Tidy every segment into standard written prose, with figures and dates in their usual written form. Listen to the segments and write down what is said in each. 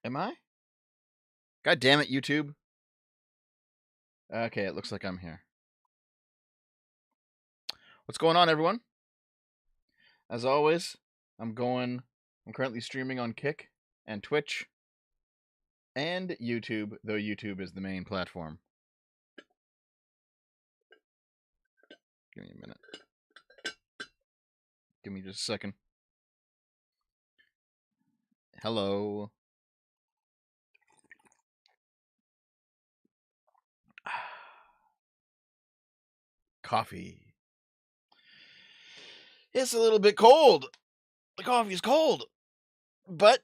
Am I? God damn it, YouTube. Okay, it looks like I'm here. What's going on, everyone? As always, I'm currently streaming on Kick and Twitch and YouTube, though YouTube is the main platform. Give me a minute. Give me just a second. Hello. Coffee. It's a little bit cold. The coffee's cold. But,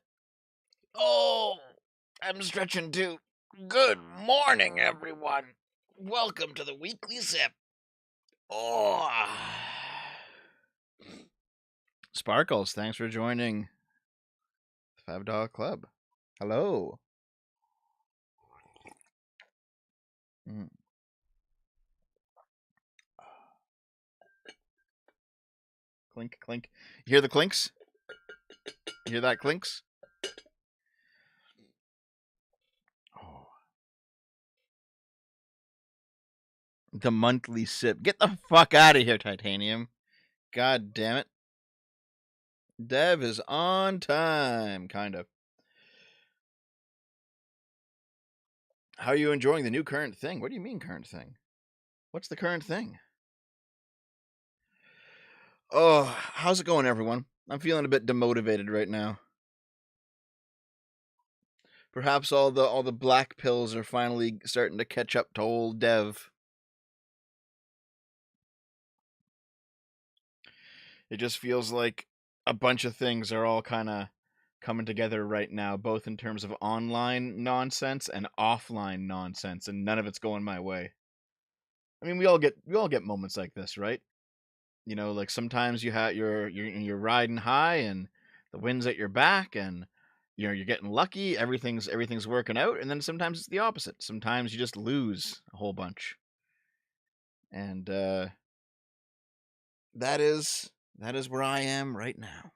I'm stretching too. Good morning, everyone. Welcome to the Weekly Sip. Sparkles, thanks for joining the $5 Club. Hello. Clink, clink. You hear the clinks? You hear that clinks? Oh. The monthly sip. Get the fuck out of here, Titanium. God damn it. Dev is on time, kind of. How are you enjoying the new current thing? What do you mean, current thing? What's the current thing? Oh, how's it going, everyone? I'm feeling a bit demotivated right now. Perhaps all the black pills are finally starting to catch up to old Dev. It just feels like a bunch of things are all kind of coming together right now, both in terms of online nonsense and offline nonsense, and none of it's going my way. I mean, we all get moments like this, right? You know, like sometimes you're riding high and the wind's at your back, and you're getting lucky, everything's working out, and then sometimes it's the opposite. Sometimes you just lose a whole bunch, and that is where I am right now.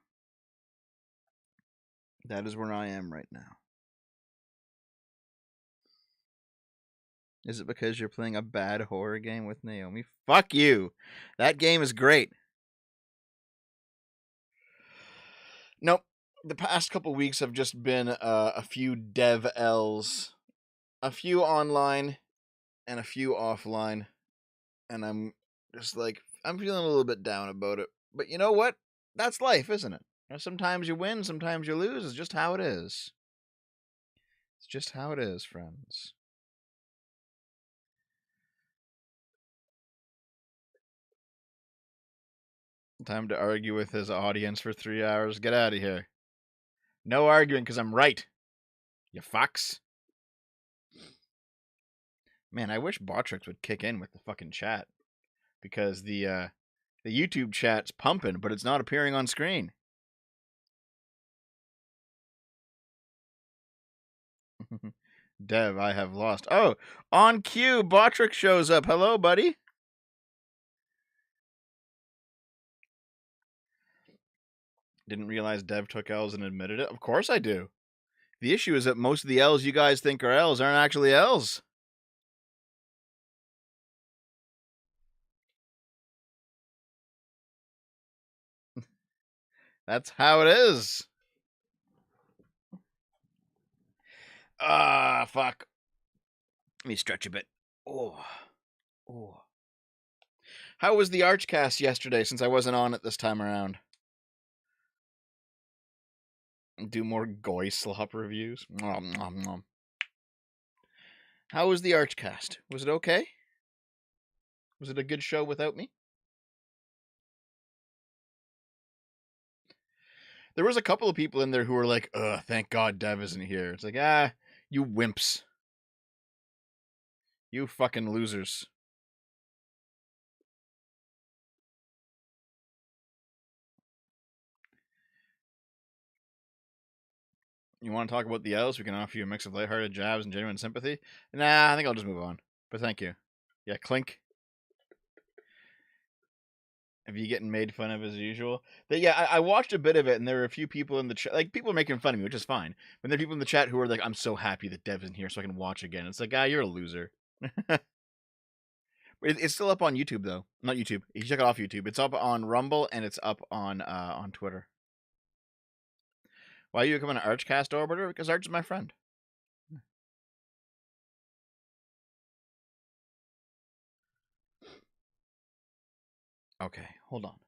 That is where I am right now. Is it because you're playing a bad horror game with Naomi? Fuck you. That game is great. Nope. The past couple weeks have just been a few dev L's, a few online and a few offline, and I'm just like, I'm feeling a little bit down about it. But you know what? That's life, isn't it? You know, sometimes you win, sometimes you lose. It's just how it is. It's just how it is, friends. Time to argue with his audience for 3 hours. Get out of here. No arguing, because I'm right. You fucks. Man, I wish Botrix would kick in with the fucking chat, because the YouTube chat's pumping, but it's not appearing on screen. Dev, I have lost. Oh, on cue, Botrix shows up. Hello, buddy. Didn't realize Dev took L's and admitted it. Of course I do. The issue is that most of the L's you guys think are L's aren't actually L's. That's how it is. Ah, fuck. Let me stretch a bit. Oh. How was the Archcast yesterday, since I wasn't on it this time around? Do more Goy Slop reviews. Nom, nom, nom. How was the Archcast? Was it okay? Was it a good show without me? There was a couple of people in there who were like, ugh, thank God Dev isn't here. It's like, you wimps. You fucking losers. You want to talk about the L's? We can offer you a mix of lighthearted jabs and genuine sympathy. Nah, I think I'll just move on. But thank you. Yeah, clink. Of you getting made fun of as usual. Yeah, I watched a bit of it, and there were a few people in the chat. Like, people are making fun of me, which is fine. But there are people in the chat who are like, I'm so happy that Dev's in here so I can watch again. It's like, you're a loser. It's still up on YouTube, though. Not YouTube. You check it off YouTube. It's up on Rumble, and it's up on Twitter. Why are you becoming an Archcast Orbiter? Because Arch is my friend. Okay, hold on.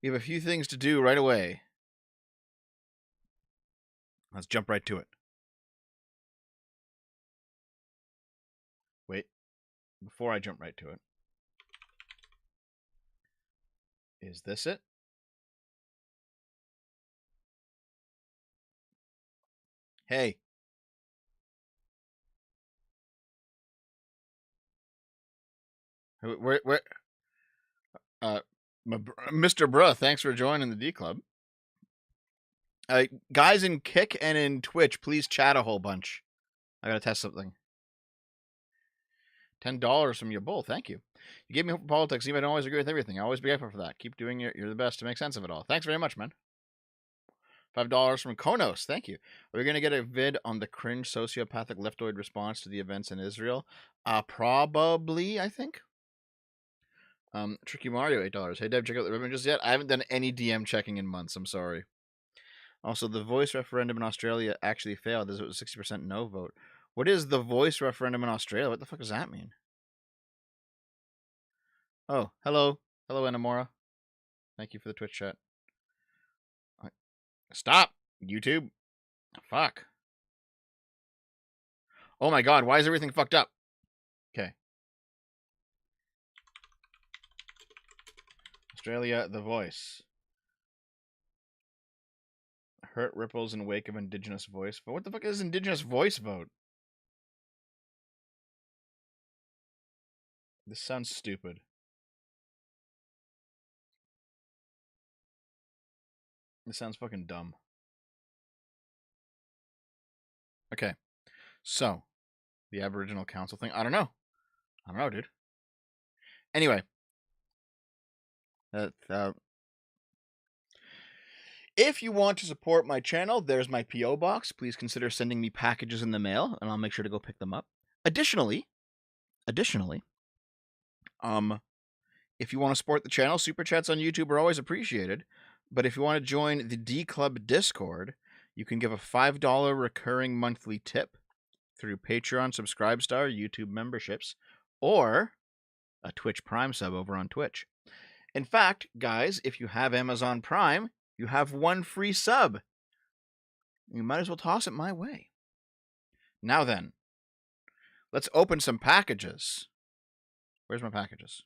We have a few things to do right away. Let's jump right to it. Wait. Before I jump right to it. Is this it? Hey. Where Mr. Bruh, thanks for joining the D Club. Guys in Kick and in Twitch, please chat a whole bunch. I gotta test something. $10 from your bull, thank you. You gave me hope for politics, even I don't always agree with everything. I always be grateful for that. Keep doing it. You're the best to make sense of it all. Thanks very much, man. $5 from Konos, thank you. Are we gonna get a vid on the cringe sociopathic leftoid response to the events in Israel? Probably, I think. Tricky Mario, $8. Hey Dev, check out the ribbon just yet? I haven't done any DM checking in months. I'm sorry. Also, the voice referendum in Australia actually failed. This was a 60% no vote. What is the voice referendum in Australia? What the fuck does that mean? Oh, hello. Hello, Anamora. Thank you for the Twitch chat. Stop, YouTube. Fuck. Oh my god, why is everything fucked up? Okay. Australia, the voice. Hurt ripples in wake of Indigenous voice vote. What the fuck is Indigenous voice vote? This sounds stupid. This sounds fucking dumb. Okay. So, the Aboriginal Council thing. I don't know, dude. Anyway. If you want to support my channel, there's my P.O. box. Please consider sending me packages in the mail, and I'll make sure to go pick them up. Additionally, if you want to support the channel, super chats on YouTube are always appreciated. But if you want to join the D Club Discord, you can give a $5 recurring monthly tip through Patreon, Subscribestar, YouTube memberships, or a Twitch Prime sub over on Twitch. In fact, guys, if you have Amazon Prime, you have one free sub. You might as well toss it my way. Now then, let's open some packages. Where's my packages?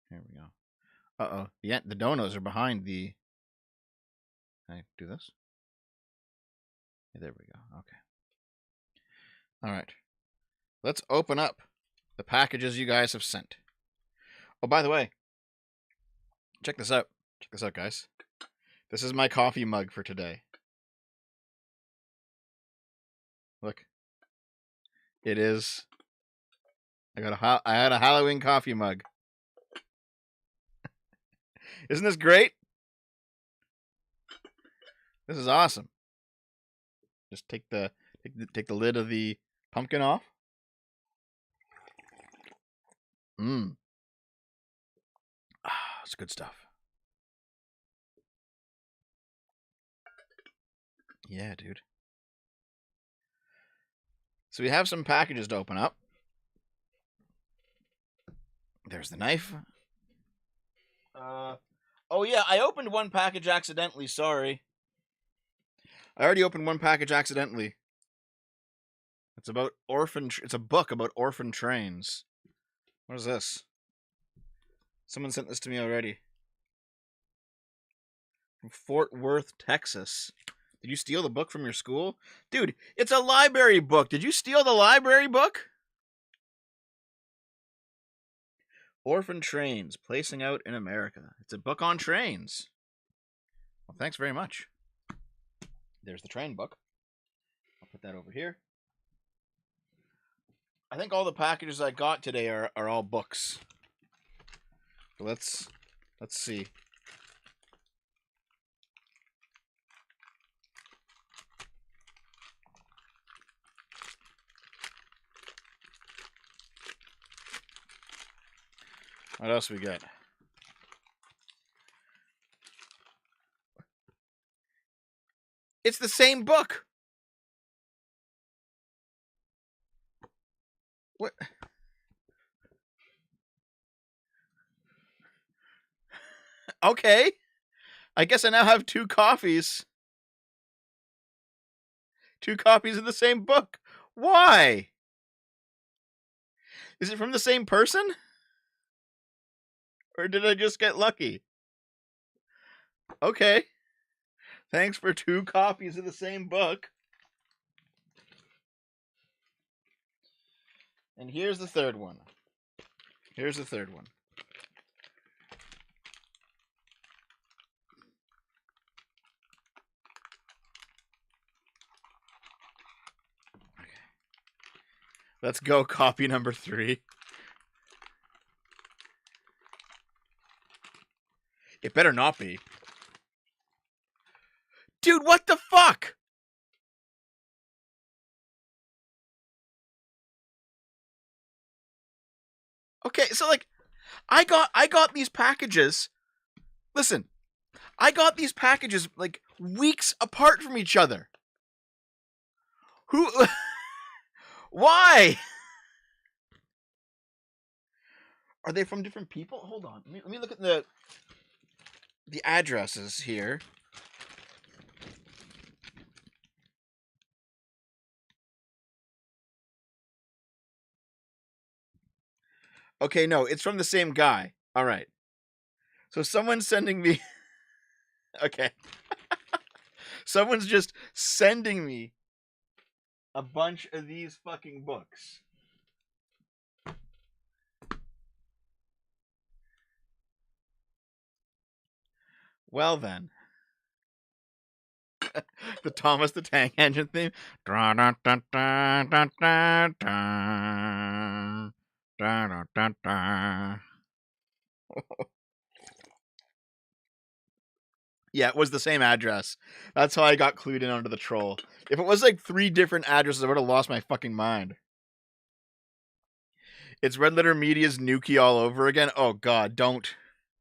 Here we go. Uh-oh. The donos are behind the... Can I do this? Yeah, there we go. Okay. All right. Let's open up the packages you guys have sent. Oh, by the way, check this out. Check this out, guys. This is my coffee mug for today. Look. It is... I had a Halloween coffee mug. Isn't this great? This is awesome. Just take the lid of the pumpkin off. It's good stuff. Yeah, dude. So we have some packages to open up. There's the knife. Oh yeah, I opened one package accidentally, sorry. I already opened one package accidentally. It's about it's a book about orphan trains. What is this? Someone sent this to me already. From Fort Worth, Texas. Did you steal the book from your school? Dude, it's a library book. Did you steal the library book? Orphan Trains, Placing Out in America. It's a book on trains. Well, thanks very much. There's the train book. I'll put that over here. I think all the packages I got today are all books. So let's see. What else we got? It's the same book. What? Okay. I guess I now have 2 copies. 2 copies of the same book. Why? Is it from the same person? Or did I just get lucky? Okay. Thanks for 2 copies of the same book. And here's the third one. Here's the third one. Okay. Let's go copy number 3. It better not be. Dude, what the fuck? Okay, so like I got these packages. Listen. I got these packages like weeks apart from each other. Who Why? Are they from different people? Hold on. Let me look at the addresses here. Okay, no, it's from the same guy. All right. So someone's sending me Okay. Someone's just sending me a bunch of these fucking books. Well then. The Thomas the Tank Engine theme. Yeah, it was the same address. That's how I got clued in onto the troll. If it was like 3 different addresses, I would have lost my fucking mind. It's Red Letter Media's Nuki all over again. Oh god, don't.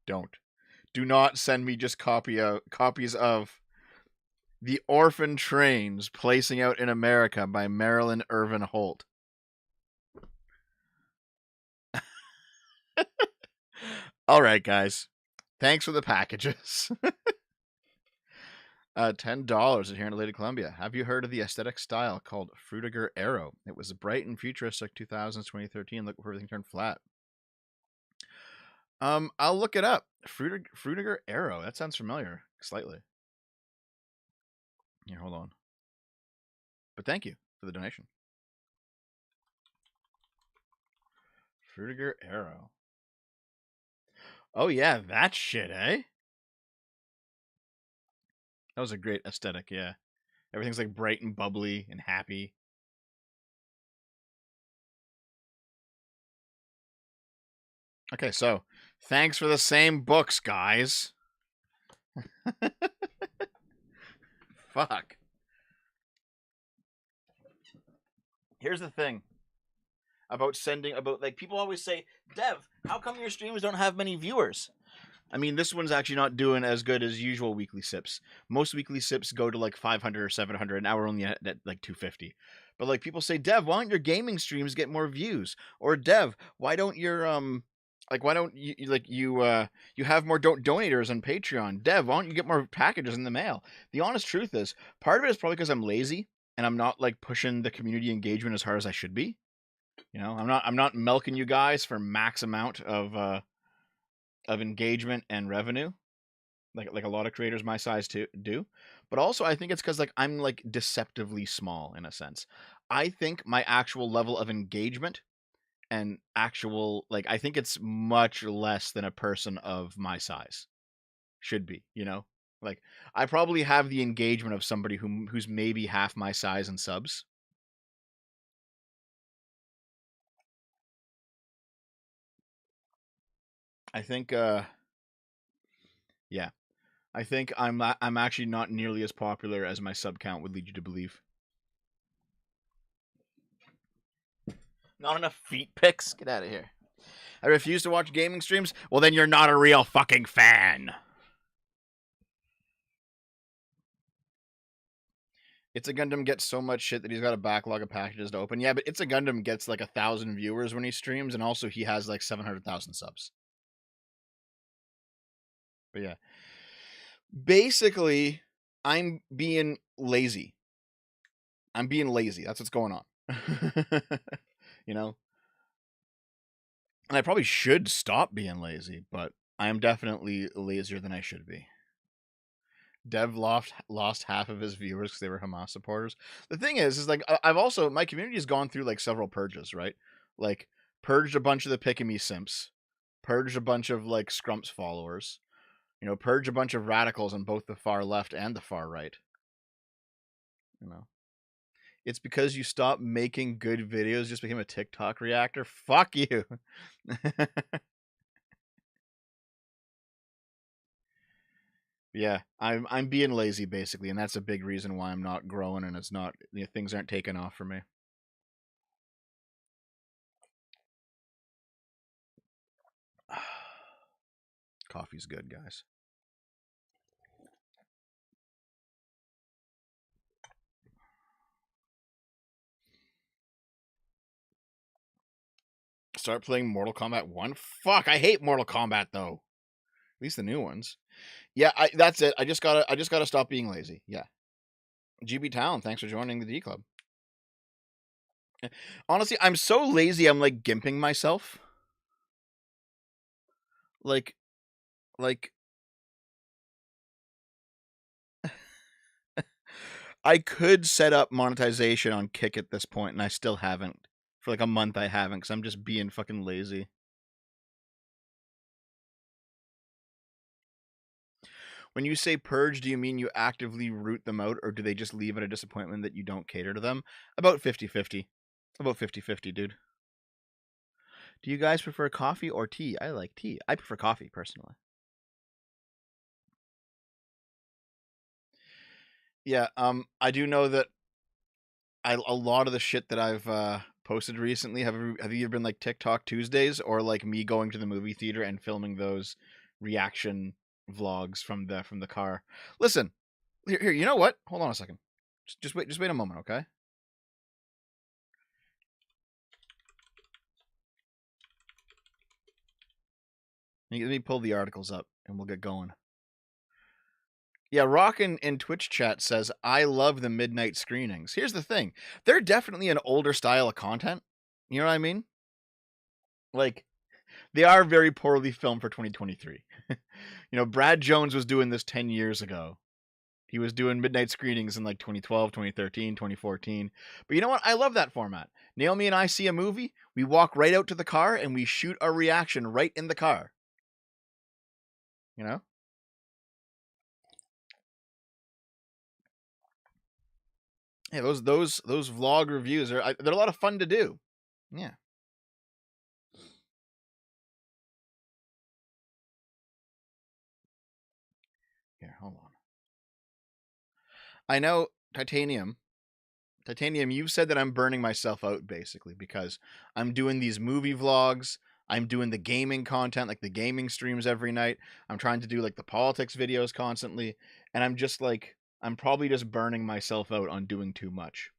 Do not send me just copies of The Orphan Trains Placing Out in America by Marilyn Irvin Holt. All right, guys. Thanks for the packages. $10 here in Lady Columbia. Have you heard of the aesthetic style called Frutiger Aero? It was bright and futuristic 2000s, 2013. Look before everything turned flat. I'll look it up. Frutiger Aero. That sounds familiar, slightly. Here, hold on. But thank you for the donation. Frutiger Aero. Oh yeah, that shit, eh? That was a great aesthetic, yeah. Everything's like bright and bubbly and happy. Okay, so thanks for the same books, guys. Fuck. Here's the thing about like people always say, Dev, how come your streams don't have many viewers? I mean, this one's actually not doing as good as usual weekly sips. Most weekly sips go to like 500 or 700. Now we're only at like 250. But like people say, Dev, why don't your gaming streams get more views? Or Dev, why don't your like why don't you you have more donators on Patreon? Dev, why don't you get more packages in the mail? The honest truth is, part of it is probably because I'm lazy and I'm not like pushing the community engagement as hard as I should be. You know, I'm not milking you guys for max amount of engagement and revenue like a lot of creators my size too do. But also I think it's because like I'm like deceptively small in a sense. I think my actual level of engagement and actual like I think it's much less than a person of my size should be, you know? Like I probably have the engagement of somebody who's maybe half my size in subs. I think yeah. I think I'm actually not nearly as popular as my sub count would lead you to believe. Not enough feet pics? Get out of here. I refuse to watch gaming streams? Well, then you're not a real fucking fan. It's a Gundam gets so much shit that he's got a backlog of packages to open. Yeah, but It's a Gundam gets like 1,000 viewers when he streams, and also he has like 700,000 subs. But yeah. Basically, I'm being lazy. I'm being lazy. That's what's going on. You know? And I probably should stop being lazy, but I am definitely lazier than I should be. Dev lost half of his viewers because they were Hamas supporters. The thing is like I've also my community has gone through like several purges, right? Like purged a bunch of the pick-a-me simps, purged a bunch of like Scrumps followers, purged a bunch of radicals on both the far left and the far right. It's because you stopped making good videos, just became a TikTok reactor. Fuck you. Yeah, I'm being lazy basically, and that's a big reason why I'm not growing and it's not things aren't taking off for me. Coffee's good, guys. Start playing Mortal Kombat 1? Fuck, I hate Mortal Kombat though. At least the new ones. Yeah, that's it. I just gotta stop being lazy. Yeah. GB Town, thanks for joining the D Club. Honestly, I'm so lazy I'm like gimping myself. Like I could set up monetization on Kick at this point, and I still haven't. For like a month I haven't, because I'm just being fucking lazy. When you say purge, do you mean you actively root them out, or do they just leave at a disappointment that you don't cater to them? About 50-50. About 50-50, dude. Do you guys prefer coffee or tea? I like tea. I prefer coffee, personally. Yeah, I do know that a lot of the shit that I've posted recently have either been like TikTok Tuesdays or like me going to the movie theater and filming those reaction vlogs from the car. Listen, here, you know what? Hold on a second. Just wait a moment, okay? Let me pull the articles up and we'll get going. Yeah, Rock in Twitch chat says, I love the midnight screenings. Here's the thing. They're definitely an older style of content. You know what I mean? Like, they are very poorly filmed for 2023. Brad Jones was doing this 10 years ago. He was doing midnight screenings in like 2012, 2013, 2014. But you know what? I love that format. Naomi and I see a movie, we walk right out to the car and we shoot our reaction right in the car. You know? Yeah, those vlog reviews they're a lot of fun to do. Yeah. Here, hold on. I know Titanium, you've said that I'm burning myself out basically because I'm doing these movie vlogs. I'm doing the gaming content, like the gaming streams every night. I'm trying to do like the politics videos constantly. And I'm probably just burning myself out on doing too much.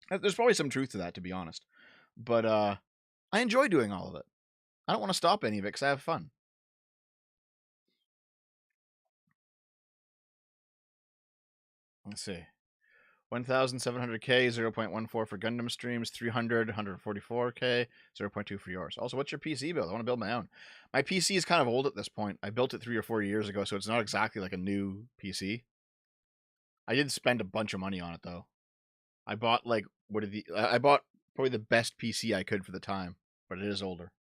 There's probably some truth to that, to be honest. But I enjoy doing all of it. I don't want to stop any of it because I have fun. Let's see. 1,700K, 0.14 for Gundam streams, 300, 144K, 0.2 for yours. Also, what's your PC build? I want to build my own. My PC is kind of old at this point. I built it 3 or 4 years ago, so it's not exactly like a new PC. I did spend a bunch of money on it though. I bought I bought probably the best PC I could for the time, but it is older.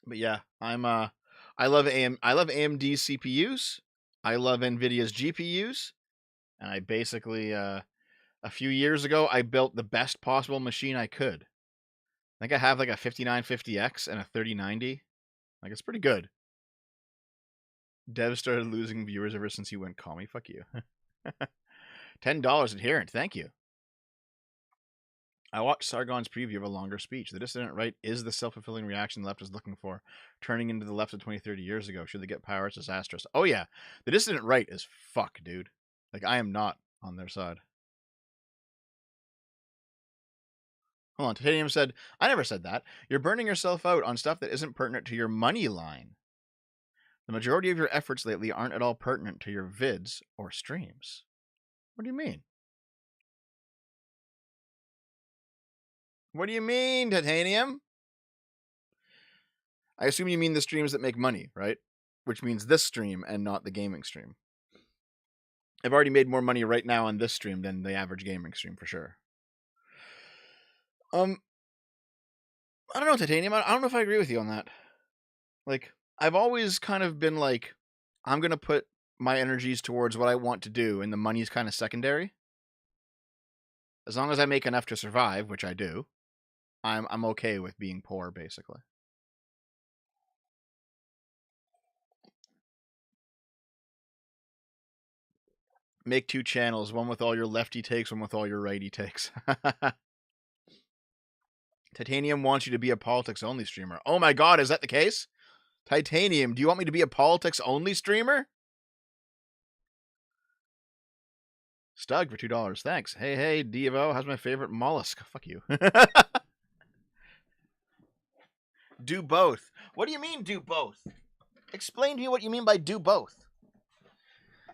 But yeah, I'm I love AMD CPUs. I love NVIDIA's GPUs. And I basically, a few years ago, I built the best possible machine I could. I think I have like a 5950X and a 3090. Like, it's pretty good. Dev started losing viewers ever since he went call me. Fuck you. $10 adherent. Thank you. I watched Sargon's preview of a longer speech. The dissident right is the self-fulfilling reaction the left is looking for, turning into the left of 20, 30 years ago. Should they get power, it's disastrous. Oh, yeah. The dissident right is fuck, dude. Like, I am not on their side. Hold on. Titanium said, I never said that. You're burning yourself out on stuff that isn't pertinent to your money line. The majority of your efforts lately aren't at all pertinent to your vids or streams. What do you mean? What do you mean, Titanium? I assume you mean the streams that make money, right? Which means this stream and not the gaming stream. I've already made more money right now on this stream than the average gaming stream, for sure. I don't know, Titanium. I don't know if I agree with you on that. Like, I've always kind of been like, I'm going to put my energies towards what I want to do, and the money's kind of secondary. As long as I make enough to survive, which I do, I'm okay with being poor, basically. Make 2 channels, one with all your lefty takes, one with all your righty takes. Titanium wants you to be a politics-only streamer. Oh my god, is that the case? Titanium, do you want me to be a politics-only streamer? Stug for $2. Thanks. Hey, Devo, how's my favorite mollusk? Fuck you. Do both. What do you mean, do both? Explain to me what you mean by do both.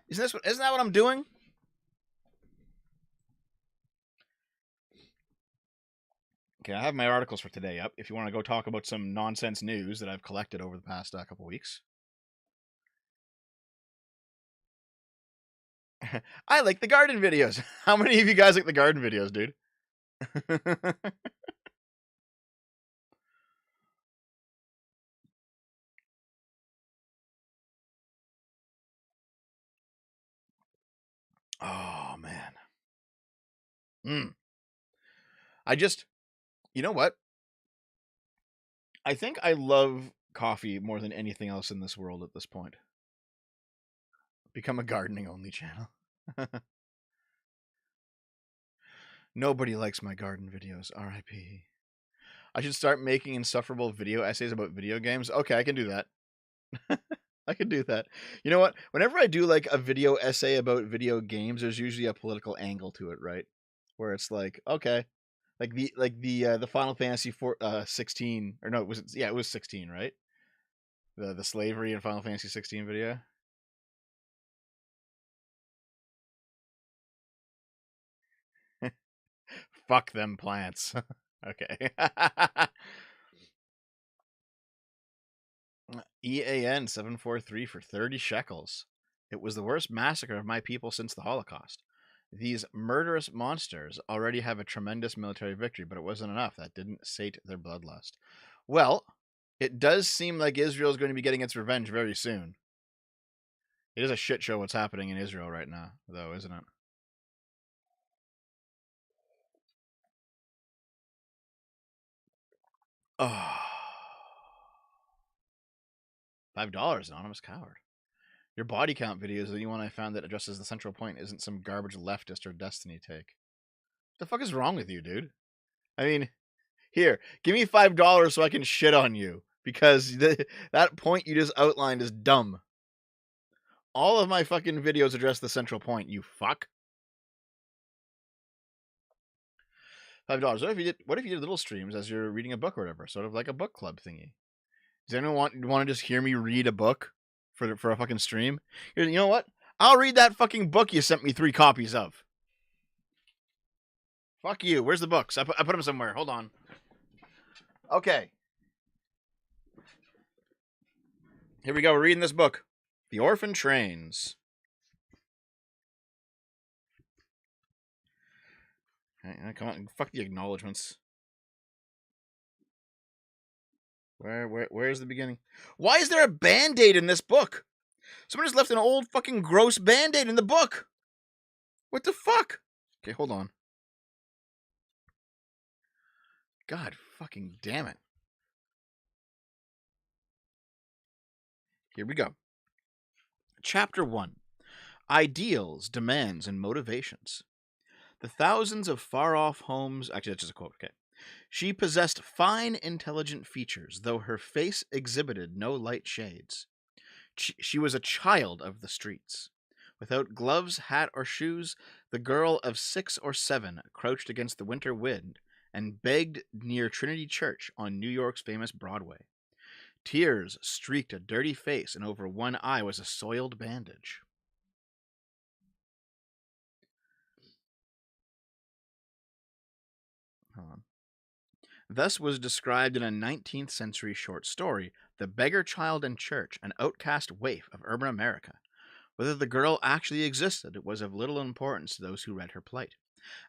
Isn't that what I'm doing? Okay, I have my articles for today up if you want to go talk about some nonsense news that I've collected over the past couple weeks. I like the garden videos. How many of you guys like the garden videos, dude? Oh, man. You know what? I think I love coffee more than anything else in this world at this point. Become a gardening only channel. Nobody likes my garden videos. R.I.P. I should start making insufferable video essays about video games. Okay, I can do that. I can do that. You know what? Whenever I do like a video essay about video games, there's usually a political angle to it, right? Where it's like, okay, like the Final Fantasy 16, or no, it was 16, right? The slavery in Final Fantasy 16 video. Fuck them plants. Okay. EAN 743 for 30 shekels. It was the worst massacre of my people since the Holocaust. These murderous monsters already have a tremendous military victory, but it wasn't enough. That didn't sate their bloodlust. Well, it does seem like Israel is going to be getting its revenge very soon. It is a shit show what's happening in Israel right now, though, isn't it? Oh. $5, anonymous coward. Your body count video is the only one I found that addresses the central point isn't some garbage leftist or Destiny take. What the fuck is wrong with you, dude? I mean, here, give me $5 so I can shit on you, because that point you just outlined is dumb. All of my fucking videos address the central point, you fuck. $5. What if you did little streams as you're reading a book or whatever, sort of like a book club thingy? Does anyone want to just hear me read a book for a fucking stream? You know what? I'll read that fucking book you sent me 3 copies of. Fuck you. Where's the books? I put them somewhere. Hold on. Okay. Here we go. We're reading this book. The Orphan Trains. Come on. Fuck the acknowledgements. Where's the beginning? Why is there a Band-Aid in this book? Someone just left an old fucking gross Band-Aid in the book. What the fuck? Okay, hold on. God fucking damn it. Here we go. Chapter 1. Ideals, Demands, and Motivations. The thousands of far-off homes... Actually, that's just a quote, okay. She possessed fine, intelligent features, though her face exhibited no light shades. She was a child of the streets. Without gloves, hat, or shoes, the girl of 6 or 7 crouched against the winter wind and begged near Trinity Church on New York's famous Broadway. Tears streaked a dirty face, and over one eye was a soiled bandage. Hold on. Thus was described in a 19th century short story, The Beggar Child in Church, an outcast waif of urban America. Whether the girl actually existed was of little importance to those who read her plight.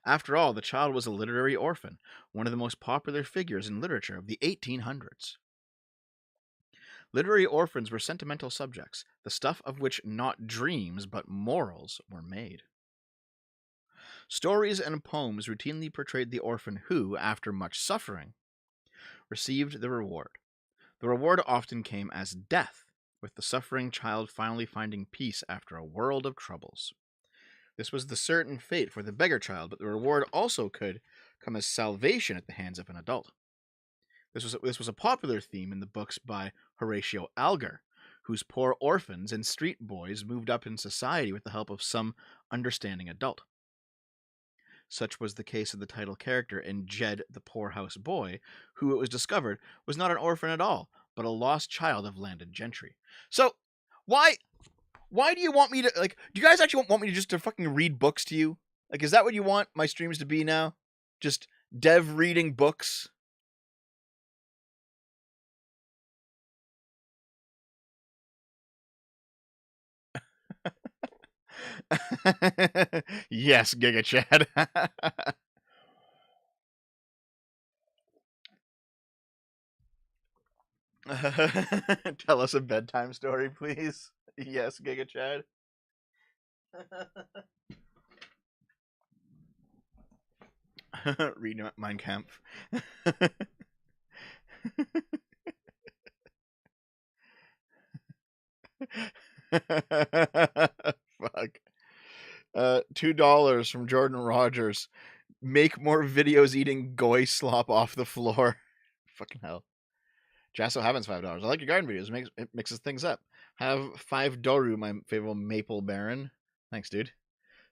After all, the child was a literary orphan, one of the most popular figures in literature of the 1800s. Literary orphans were sentimental subjects, the stuff of which not dreams but morals were made. Stories and poems routinely portrayed the orphan who, after much suffering, received the reward. The reward often came as death, with the suffering child finally finding peace after a world of troubles. This was the certain fate for the beggar child, but the reward also could come as salvation at the hands of an adult. This was a popular theme in the books by Horatio Alger, whose poor orphans and street boys moved up in society with the help of some understanding adult. Such was the case of the title character in Jed the Poorhouse Boy, who, it was discovered, was not an orphan at all, but a lost child of landed gentry. So, why do you want me to, like, do you guys actually want me to just to fucking read books to you? Like, is that what you want my streams to be now? Just Dev reading books? Yes, Giga Chad. Tell us a bedtime story, please. Yes, Giga Chad. Read Mein Kampf. Fuck. $2 from Jordan Rogers. Make more videos eating goy slop off the floor. Fucking hell. Jasso Havens $5. I like your garden videos. It mixes things up. Have 5 Doru, my favorite maple baron. Thanks, dude.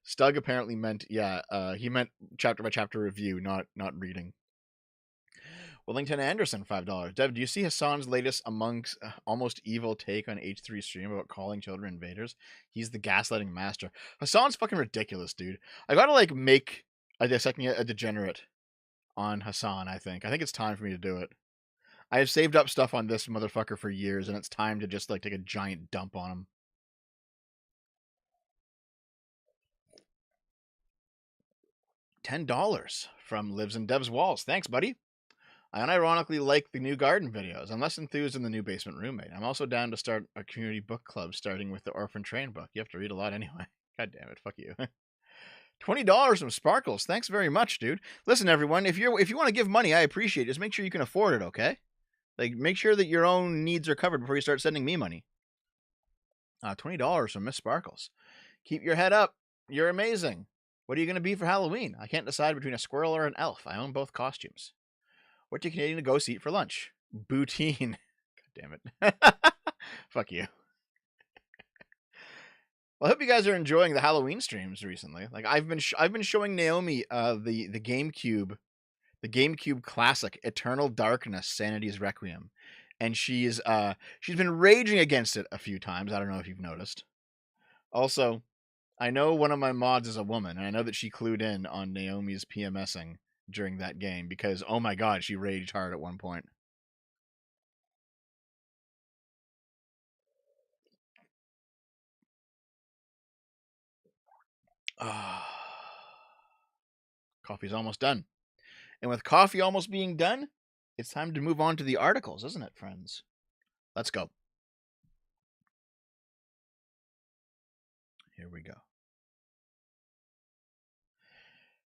Stug apparently meant, he meant chapter by chapter review, not reading. Wellington Anderson, $5. Dev, do you see Hassan's latest amongst almost evil take on H3 stream about calling children invaders? He's the gaslighting master. Hassan's fucking ridiculous, dude. I gotta make a dissecting a degenerate on Hassan. I think it's time for me to do it. I have saved up stuff on this motherfucker for years, and it's time to just take a giant dump on him. $10 from Lives in Dev's Walls. Thanks, buddy. I unironically like the new garden videos. I'm less enthused in the new Basement Roommate. I'm also down to start a community book club, starting with the Orphan Train book. You have to read a lot anyway. God damn it, fuck you. $20 from Sparkles. Thanks very much, dude. Listen, everyone, if you want to give money, I appreciate it. Just make sure you can afford it, okay? Make sure that your own needs are covered before you start sending me money. $20 from Miss Sparkles. Keep your head up. You're amazing. What are you going to be for Halloween? I can't decide between a squirrel or an elf. I own both costumes. What do Canadian ghosts eat for lunch? Poutine. God damn it. Fuck you. Well, I hope you guys are enjoying the Halloween streams recently. I've been showing Naomi the GameCube classic Eternal Darkness: Sanity's Requiem, and she's been raging against it a few times. I don't know if you've noticed. Also, I know one of my mods is a woman, and I know that she clued in on Naomi's PMSing during that game because, oh my god, she raged hard at one point. Coffee's almost done. And with coffee almost being done, It's time to move on to the articles, isn't it, friends? Let's go. Here we go.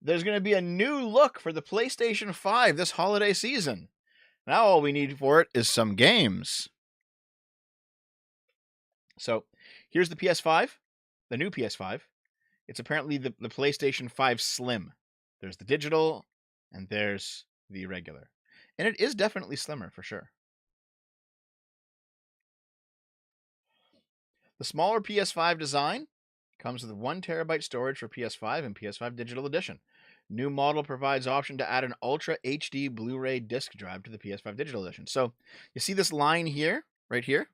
There's going to be a new look for the PlayStation 5 this holiday season. Now all we need for it is some games. So here's the PS5, the new PS5. It's apparently the PlayStation 5 Slim. There's the digital, and there's the regular. And it is definitely slimmer, for sure. The smaller PS5 design comes with 1 terabyte storage for PS5 and PS5 Digital Edition. New model provides option to add an Ultra HD Blu-ray disc drive to the PS5 Digital Edition. So you see this line here, right here?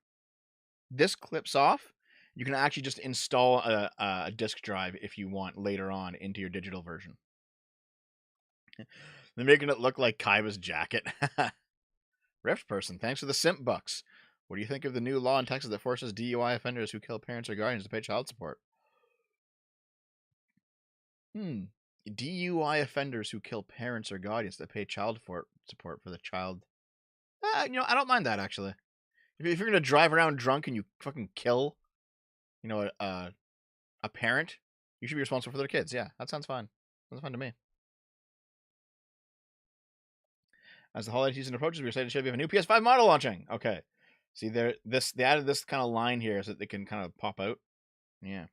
This clips off. You can actually just install a disc drive if you want later on into your digital version. They're making it look like Kaiba's jacket. Rift person, thanks for the simp bucks. What do you think of the new law in Texas that forces DUI offenders who kill parents or guardians to pay child support? DUI offenders who kill parents or guardians to pay child support for the child. I don't mind that, actually. If you're going to drive around drunk and you fucking kill, a parent, you should be responsible for their kids. Yeah, that sounds fine. Sounds fine to me. As the holiday season approaches, we're excited to show you have a new PS5 model launching. Okay. See, they added this kind of line here so that they can kind of pop out. Yeah.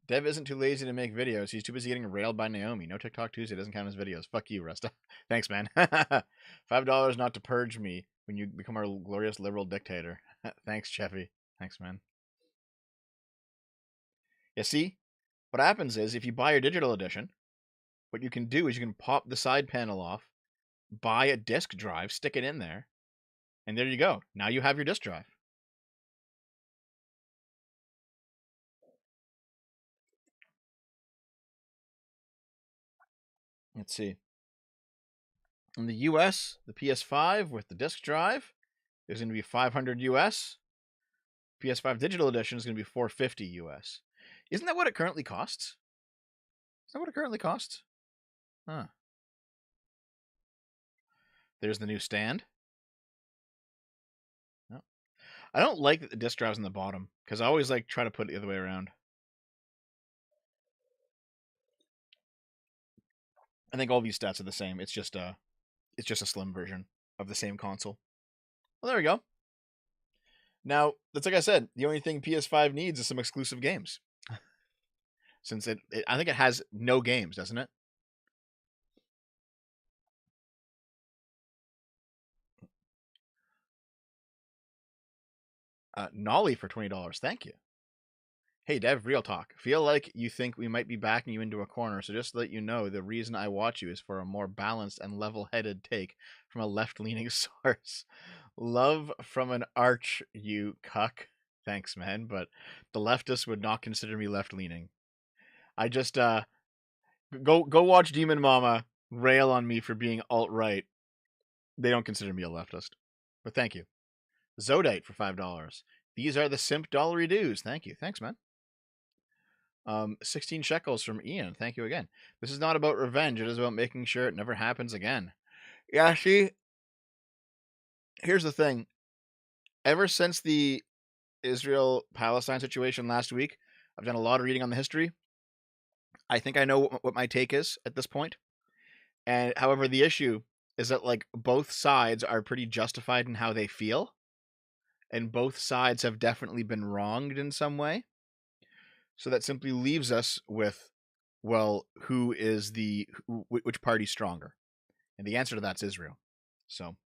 Dev isn't too lazy to make videos. He's too busy getting railed by Naomi. No TikTok Tuesday doesn't count as videos. Fuck you, Resta. Thanks, man. $5 not to purge me when you become our glorious liberal dictator. Thanks, Cheffy. Thanks, man. Yeah, see? What happens is, if you buy your digital edition, what you can do is you can pop the side panel off, buy a disk drive, stick it in there, and there you go. Now you have your disk drive. Let's see. In the US, the PS5 with the disk drive is going to be $500 US. PS5 digital edition is going to be $450 US. Isn't that what it currently costs? Is that what it currently costs? Huh. There's the new stand. No. I don't like that the disc drive's on the bottom, because I always try to put it the other way around. I think all these stats are the same. It's just a slim version of the same console. Well, there we go. Now, that's like I said, the only thing PS5 needs is some exclusive games. Since I think it has no games, doesn't it? Nolly for $20. Thank you. Hey, Dev, real talk. Feel like you think we might be backing you into a corner, so just to let you know, the reason I watch you is for a more balanced and level-headed take from a left-leaning source. Love from an arch, you cuck. Thanks, man, but the leftists would not consider me left-leaning. I just, go watch Demon Mama rail on me for being alt-right. They don't consider me a leftist. But thank you. Zodite for $5. These are the simp dollary dues. Thank you. Thanks, man. 16 shekels from Ian. Thank you again. This is not about revenge. It is about making sure it never happens again. Yeah, see, here's the thing. Ever since the Israel-Palestine situation last week, I've done a lot of reading on the history. I think I know what my take is at this point. And however, the issue is that both sides are pretty justified in how they feel. And both sides have definitely been wronged in some way. So that simply leaves us with, well, which party's stronger? And the answer to that's Israel. So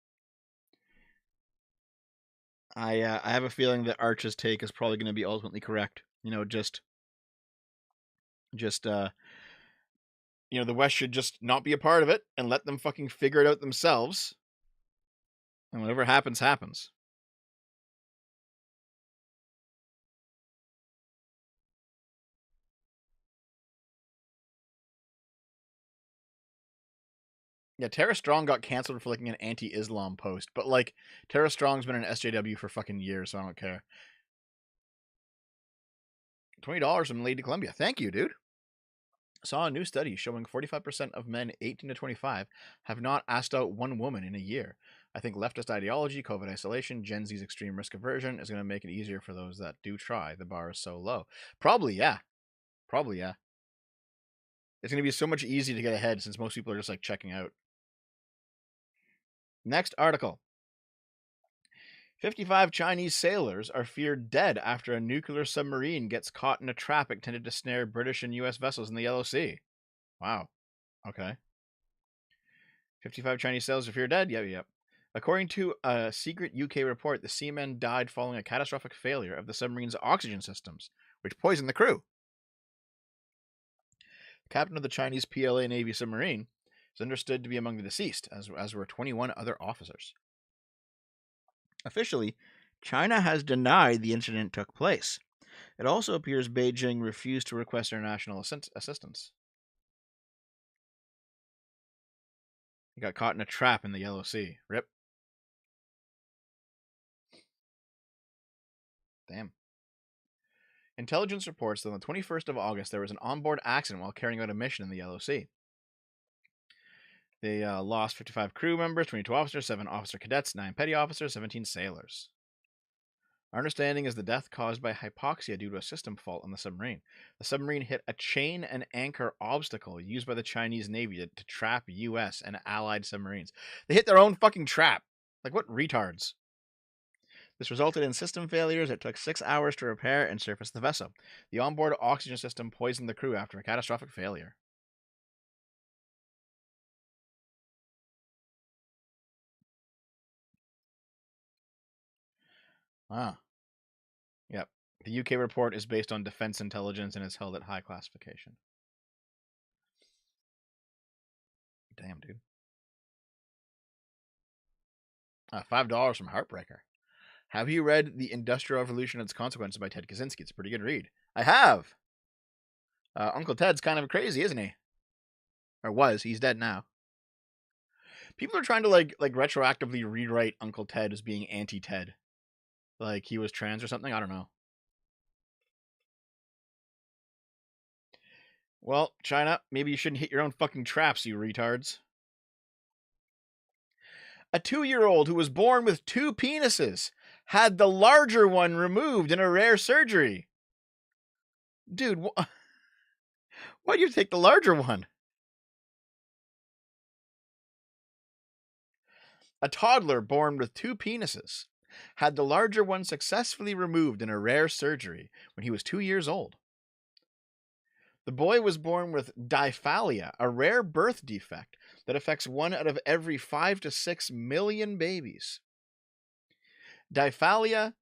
I have a feeling that Arch's take is probably going to be ultimately correct. The West should just not be a part of it and let them fucking figure it out themselves. And whatever happens, happens. Yeah, Tara Strong got canceled for an anti-Islam post, but Tara Strong's been an SJW for fucking years, so I don't care. $20 from Lady Columbia. Thank you, dude. saw a new study showing 45% of men 18 to 25 have not asked out one woman in a year. I think leftist ideology, COVID isolation, Gen Z's extreme risk aversion is going to make it easier for those that do try. The bar is so low. Probably, yeah. Probably, yeah. It's going to be so much easier to get ahead since most people are just like checking out. Next article. 55 Chinese sailors are feared dead after a nuclear submarine gets caught in a trap intended to snare British and US vessels in the Yellow Sea. Wow. Okay. 55 Chinese sailors are feared dead? Yep. According to a secret UK report, the seamen died following a catastrophic failure of the submarine's oxygen systems, which poisoned the crew. The captain of the Chinese PLA Navy submarine is understood to be among the deceased, as were 21 other officers. Officially, China has denied the incident took place. It also appears Beijing refused to request international assistance. He got caught in a trap in the Yellow Sea. Rip. Damn. Intelligence reports that on the 21st of August, there was an onboard accident while carrying out a mission in the Yellow Sea. They lost 55 crew members, 22 officers, 7 officer cadets, 9 petty officers, 17 sailors. Our understanding is the death caused by hypoxia due to a system fault on the submarine. The submarine hit a chain and anchor obstacle used by the Chinese Navy to trap U.S. and Allied submarines. They hit their own fucking trap. Like, what retards? This resulted in system failures that took 6 hours to repair and surface the vessel. The onboard oxygen system poisoned the crew after a catastrophic failure. Ah. Yep. The UK report is based on defense intelligence and is held at high classification. Damn, dude. $5 from Heartbreaker. Have you read The Industrial Revolution and Its Consequences by Ted Kaczynski? It's a pretty good read. I have. Uncle Ted's kind of crazy, isn't he? Or was. He's dead now. People are trying to like retroactively rewrite Uncle Ted as being anti-Ted. Like he was trans or something. I don't know. Well, China, maybe you shouldn't hit your own fucking traps, you retards. A 2-year-old who was born with 2 penises had the larger one removed in a rare surgery. Dude, why'd you take the larger one? A toddler born with 2 penises had the larger one successfully removed in a rare surgery when he was 2 years old. The boy was born with diphallia, a rare birth defect that affects 1 out of every 5 to 6 million babies. Diphallia,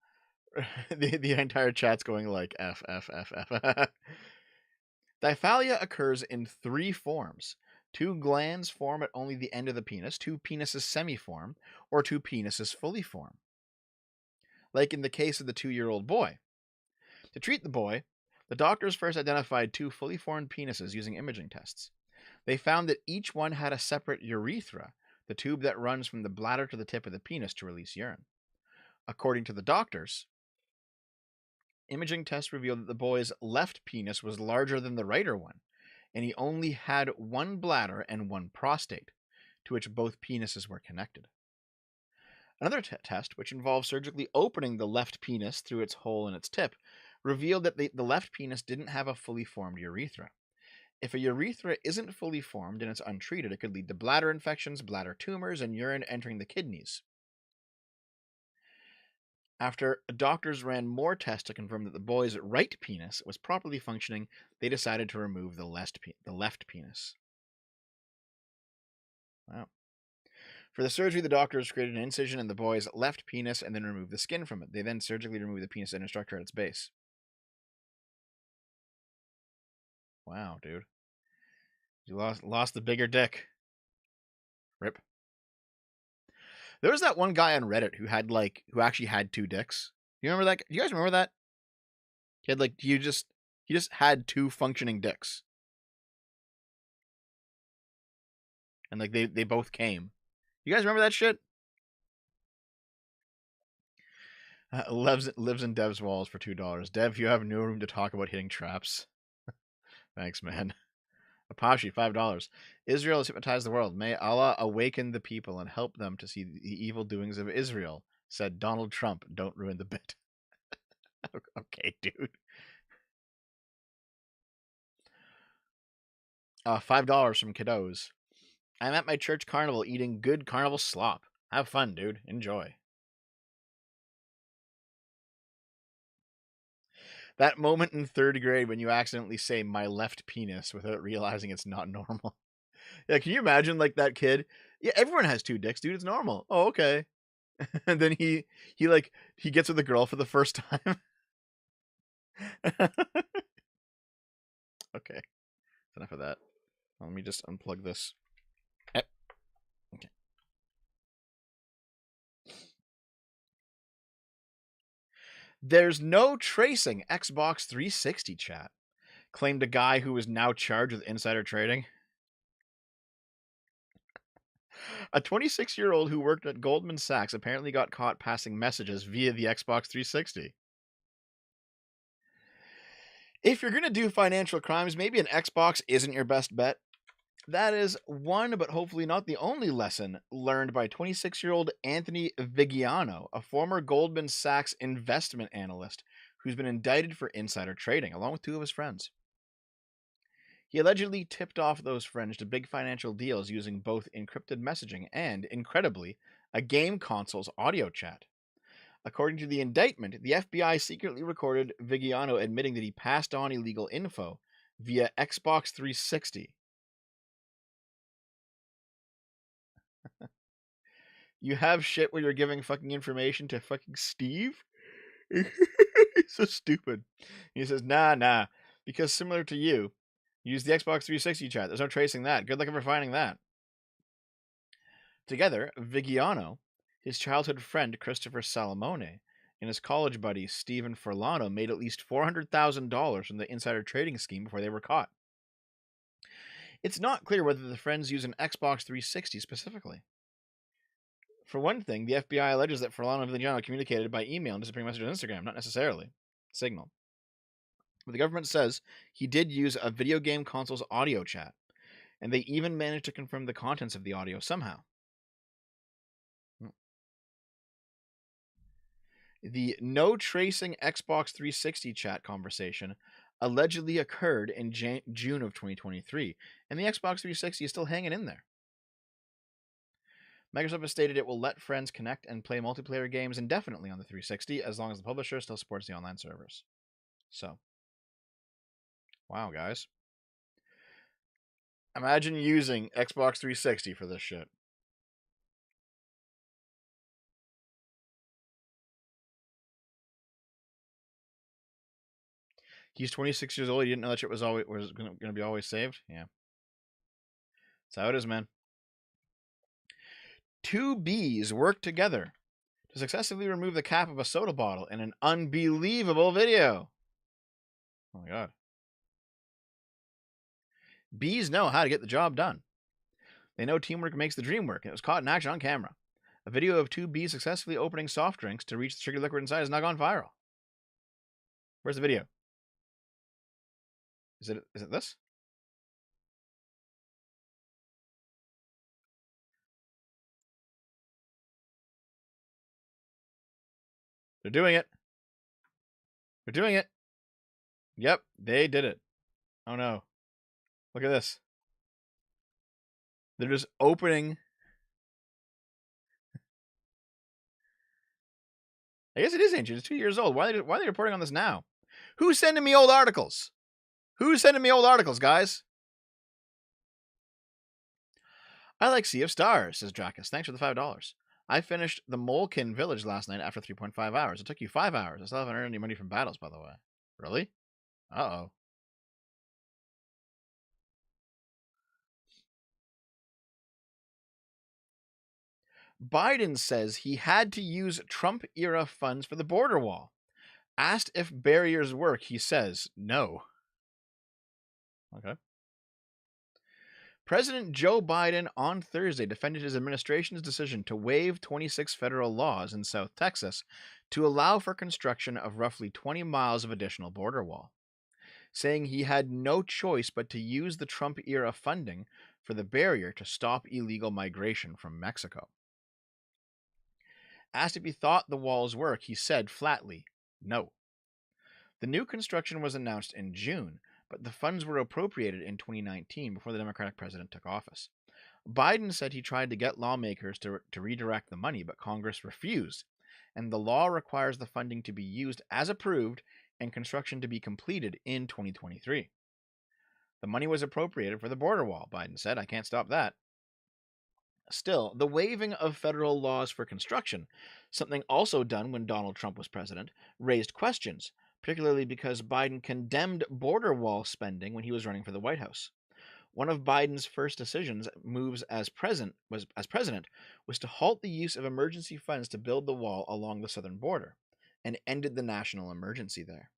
the entire chat's going like F. Diphallia occurs in 3 forms. 2 glands form at only the end of the penis, 2 penises semi-form, or 2 penises fully form. Like in the case of the 2-year-old boy. To treat the boy, the doctors first identified 2 fully formed penises using imaging tests. They found that each one had a separate urethra, the tube that runs from the bladder to the tip of the penis to release urine. According to the doctors, imaging tests revealed that the boy's left penis was larger than the righter one, and he only had 1 bladder and 1 prostate, to which both penises were connected. Another test, which involved surgically opening the left penis through its hole in its tip, revealed that the left penis didn't have a fully formed urethra. If a urethra isn't fully formed and it's untreated, it could lead to bladder infections, bladder tumors, and urine entering the kidneys. After doctors ran more tests to confirm that the boy's right penis was properly functioning, they decided to remove the left penis. Wow. For the surgery, the doctors created an incision in the boy's left penis and then removed the skin from it. They then surgically removed the penis inner structure at its base. Wow, dude. You lost the bigger dick. Rip. There was that one guy on Reddit who actually had 2 dicks. You remember that? Do you guys remember that? He had he just had 2 functioning dicks. And they both came. You guys remember that shit? Lives in Dev's walls for $2. Dev, you have no room to talk about hitting traps. Thanks, man. Apache, $5. Israel has hypnotized the world. May Allah awaken the people and help them to see the evil doings of Israel, said Donald Trump. Don't ruin the bit. Okay, dude. $5 from Kiddos. I'm at my church carnival eating good carnival slop. Have fun, dude. Enjoy. That moment in 3rd grade when you accidentally say my left penis without realizing it's not normal. Yeah, can you imagine like that kid? Yeah, everyone has 2 dicks, dude. It's normal. Oh, okay. And then he gets with a girl for the first time. Okay. Enough of that. Let me just unplug this. Okay. There's no tracing Xbox 360 chat, claimed a guy who is now charged with insider trading. A 26-year-old who worked at Goldman Sachs apparently got caught passing messages via the Xbox 360. If you're going to do financial crimes, maybe an Xbox isn't your best bet. That is one, but hopefully not the only lesson learned by 26-year-old Anthony Vigiano, a former Goldman Sachs investment analyst who's been indicted for insider trading, along with 2 of his friends. He allegedly tipped off those friends to big financial deals using both encrypted messaging and, incredibly, a game console's audio chat. According to the indictment, the FBI secretly recorded Vigiano admitting that he passed on illegal info via Xbox 360. You have shit where you're giving fucking information to fucking Steve? He's so stupid. He says, nah, because similar to you, use the Xbox 360 chat. There's no tracing that. Good luck ever finding that. Together, Vigiano, his childhood friend Christopher Salamone, and his college buddy Stephen Furlano made at least $400,000 from the insider trading scheme before they were caught. It's not clear whether the friends use an Xbox 360 specifically. For one thing, the FBI alleges that Furlano and Vigiano communicated by email and disappearing messages on Instagram, not necessarily Signal. But the government says he did use a video game console's audio chat, and they even managed to confirm the contents of the audio somehow. The no tracing Xbox 360 chat conversation allegedly occurred in June of 2023, and the Xbox 360 is still hanging in there. Microsoft has stated it will let friends connect and play multiplayer games indefinitely on the 360 as long as the publisher still supports the online servers. So, wow, guys. Imagine using Xbox 360 for this shit. He's 26 years old. He didn't know that shit was going to be always saved. Yeah, that's how it is, man. 2 bees work together to successfully remove the cap of a soda bottle in an unbelievable video. Oh my god. Bees know how to get the job done. They know teamwork makes the dream work, and it was caught in action on camera. A video of 2 bees successfully opening soft drinks to reach the sugar liquid inside has now gone viral. Where's the video? Is it this? They're doing it. They're doing it. Yep, they did it. Oh no. Look at this. They're just opening. I guess it is ancient. It's 2 years old. Why are they reporting on this now? Who's sending me old articles? Who's sending me old articles, guys? I like Sea of Stars, says Dracus. Thanks for the $5. I finished the Molekin Village last night after 3.5 hours. It took you 5 hours. I still haven't earned any money from battles, by the way. Really? Uh-oh. Biden says he had to use Trump-era funds for the border wall. Asked if barriers work, he says no. Okay. President Joe Biden on Thursday defended his administration's decision to waive 26 federal laws in South Texas to allow for construction of roughly 20 miles of additional border wall. saying he had no choice but to use the Trump-era funding for the barrier to stop illegal migration from Mexico. Asked if he thought the wall's work, he said flatly, no. The new construction was announced in June, but the funds were appropriated in 2019 before the Democratic president took office. Biden said he tried to get lawmakers to redirect the money, but Congress refused, and the law requires the funding to be used as approved and construction to be completed in 2023. The money was appropriated for the border wall, Biden said. I can't stop that. Still, the waiving of federal laws for construction, something also done when Donald Trump was president, raised questions, particularly because Biden condemned border wall spending when he was running for the White House. One of Biden's first moves as president was to halt the use of emergency funds to build the wall along the southern border and ended the national emergency there.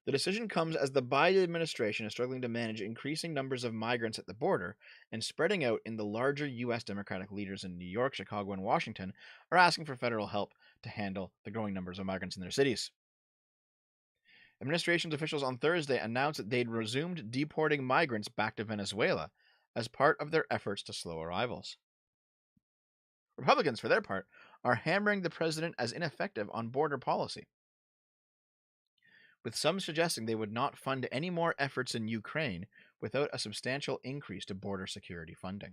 The decision comes as the Biden administration is struggling to manage increasing numbers of migrants at the border, and spreading out in the larger U.S. Democratic leaders in New York, Chicago, and Washington are asking for federal help to handle the growing numbers of migrants in their cities. Administration's officials on Thursday announced that they'd resumed deporting migrants back to Venezuela as part of their efforts to slow arrivals. Republicans, for their part, are hammering the president as ineffective on border policy, with some suggesting they would not fund any more efforts in Ukraine without a substantial increase to border security funding.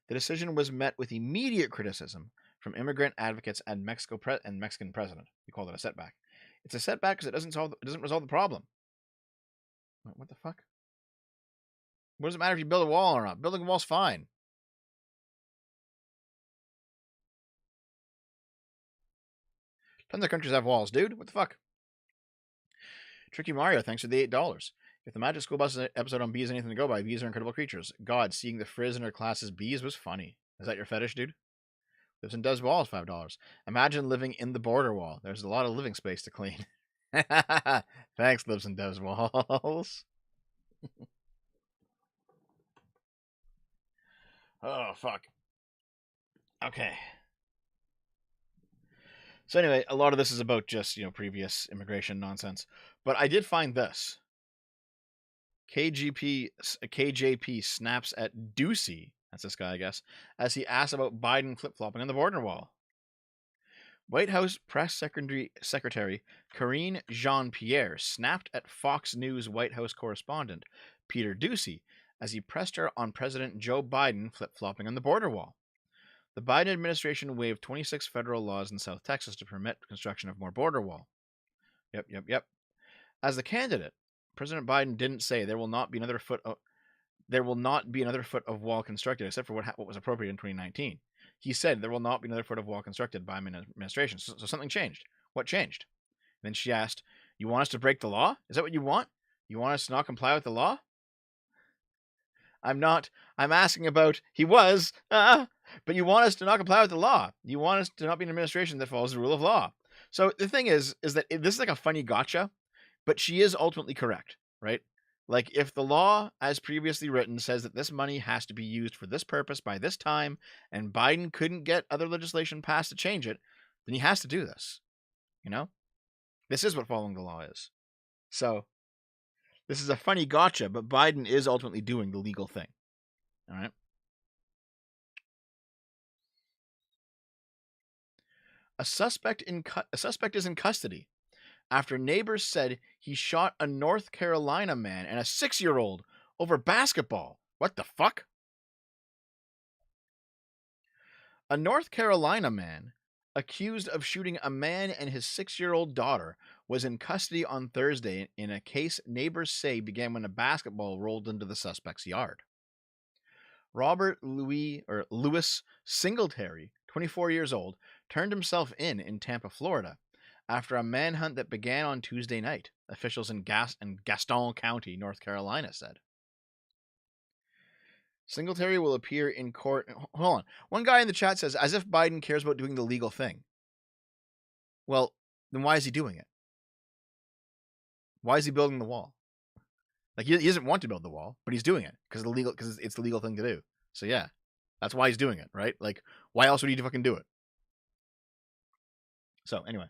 The decision was met with immediate criticism from immigrant advocates and Mexican president. He called it a setback. It's a setback because it doesn't resolve the problem. What the fuck? What does it matter if you build a wall or not? Building a wall's fine. Tons of countries have walls, dude. What the fuck? Tricky Mario, thanks for the $8. If the Magic School Bus episode on bees is anything to go by, bees are incredible creatures. God, seeing the frizz in her class's bees was funny. Is that your fetish, dude? Lives and does walls, $5. Imagine living in the border wall. There's a lot of living space to clean. Thanks, lives and does walls. Oh, fuck. Okay. So anyway, a lot of this is about just, previous immigration nonsense. But I did find this. KJP snaps at Ducey, that's this guy, I guess, as he asks about Biden flip-flopping on the border wall. White House Press Secretary Karine Jean-Pierre snapped at Fox News White House correspondent Peter Ducey as he pressed her on President Joe Biden flip-flopping on the border wall. The Biden administration waived 26 federal laws in South Texas to permit construction of more border wall. Yep. As the candidate, President Biden didn't say there will not be another foot of wall constructed except for what was appropriate in 2019. He said there will not be another foot of wall constructed by my administration. So something changed. What changed? And then she asked, "You want us to break the law? Is that what you want? You want us to not comply with the law?" I'm asking about but you want us to not comply with the law. You want us to not be an administration that follows the rule of law. So the thing is that this is like a funny gotcha, but she is ultimately correct, right? Like, if the law, as previously written, says that this money has to be used for this purpose by this time, and Biden couldn't get other legislation passed to change it, then he has to do this. This is what following the law is. So, this is a funny gotcha, but Biden is ultimately doing the legal thing. All right? A suspect is in custody after neighbors said he shot a North Carolina man and a 6-year-old over basketball. What the fuck? A North Carolina man accused of shooting a man and his 6-year-old daughter was in custody on Thursday in a case neighbors say began when a basketball rolled into the suspect's yard. Robert Louis Singletary, 24 years old, turned himself in Tampa, Florida, after a manhunt that began on Tuesday night, officials in Gaston County, North Carolina, said. Singletary will appear in court. Hold on. One guy in the chat says, as if Biden cares about doing the legal thing. Well, then why is he doing it? Why is he building the wall? Like, he doesn't want to build the wall, but he's doing it because it's the legal thing to do. So yeah, that's why he's doing it, right? Like, why else would he fucking do it? So anyway,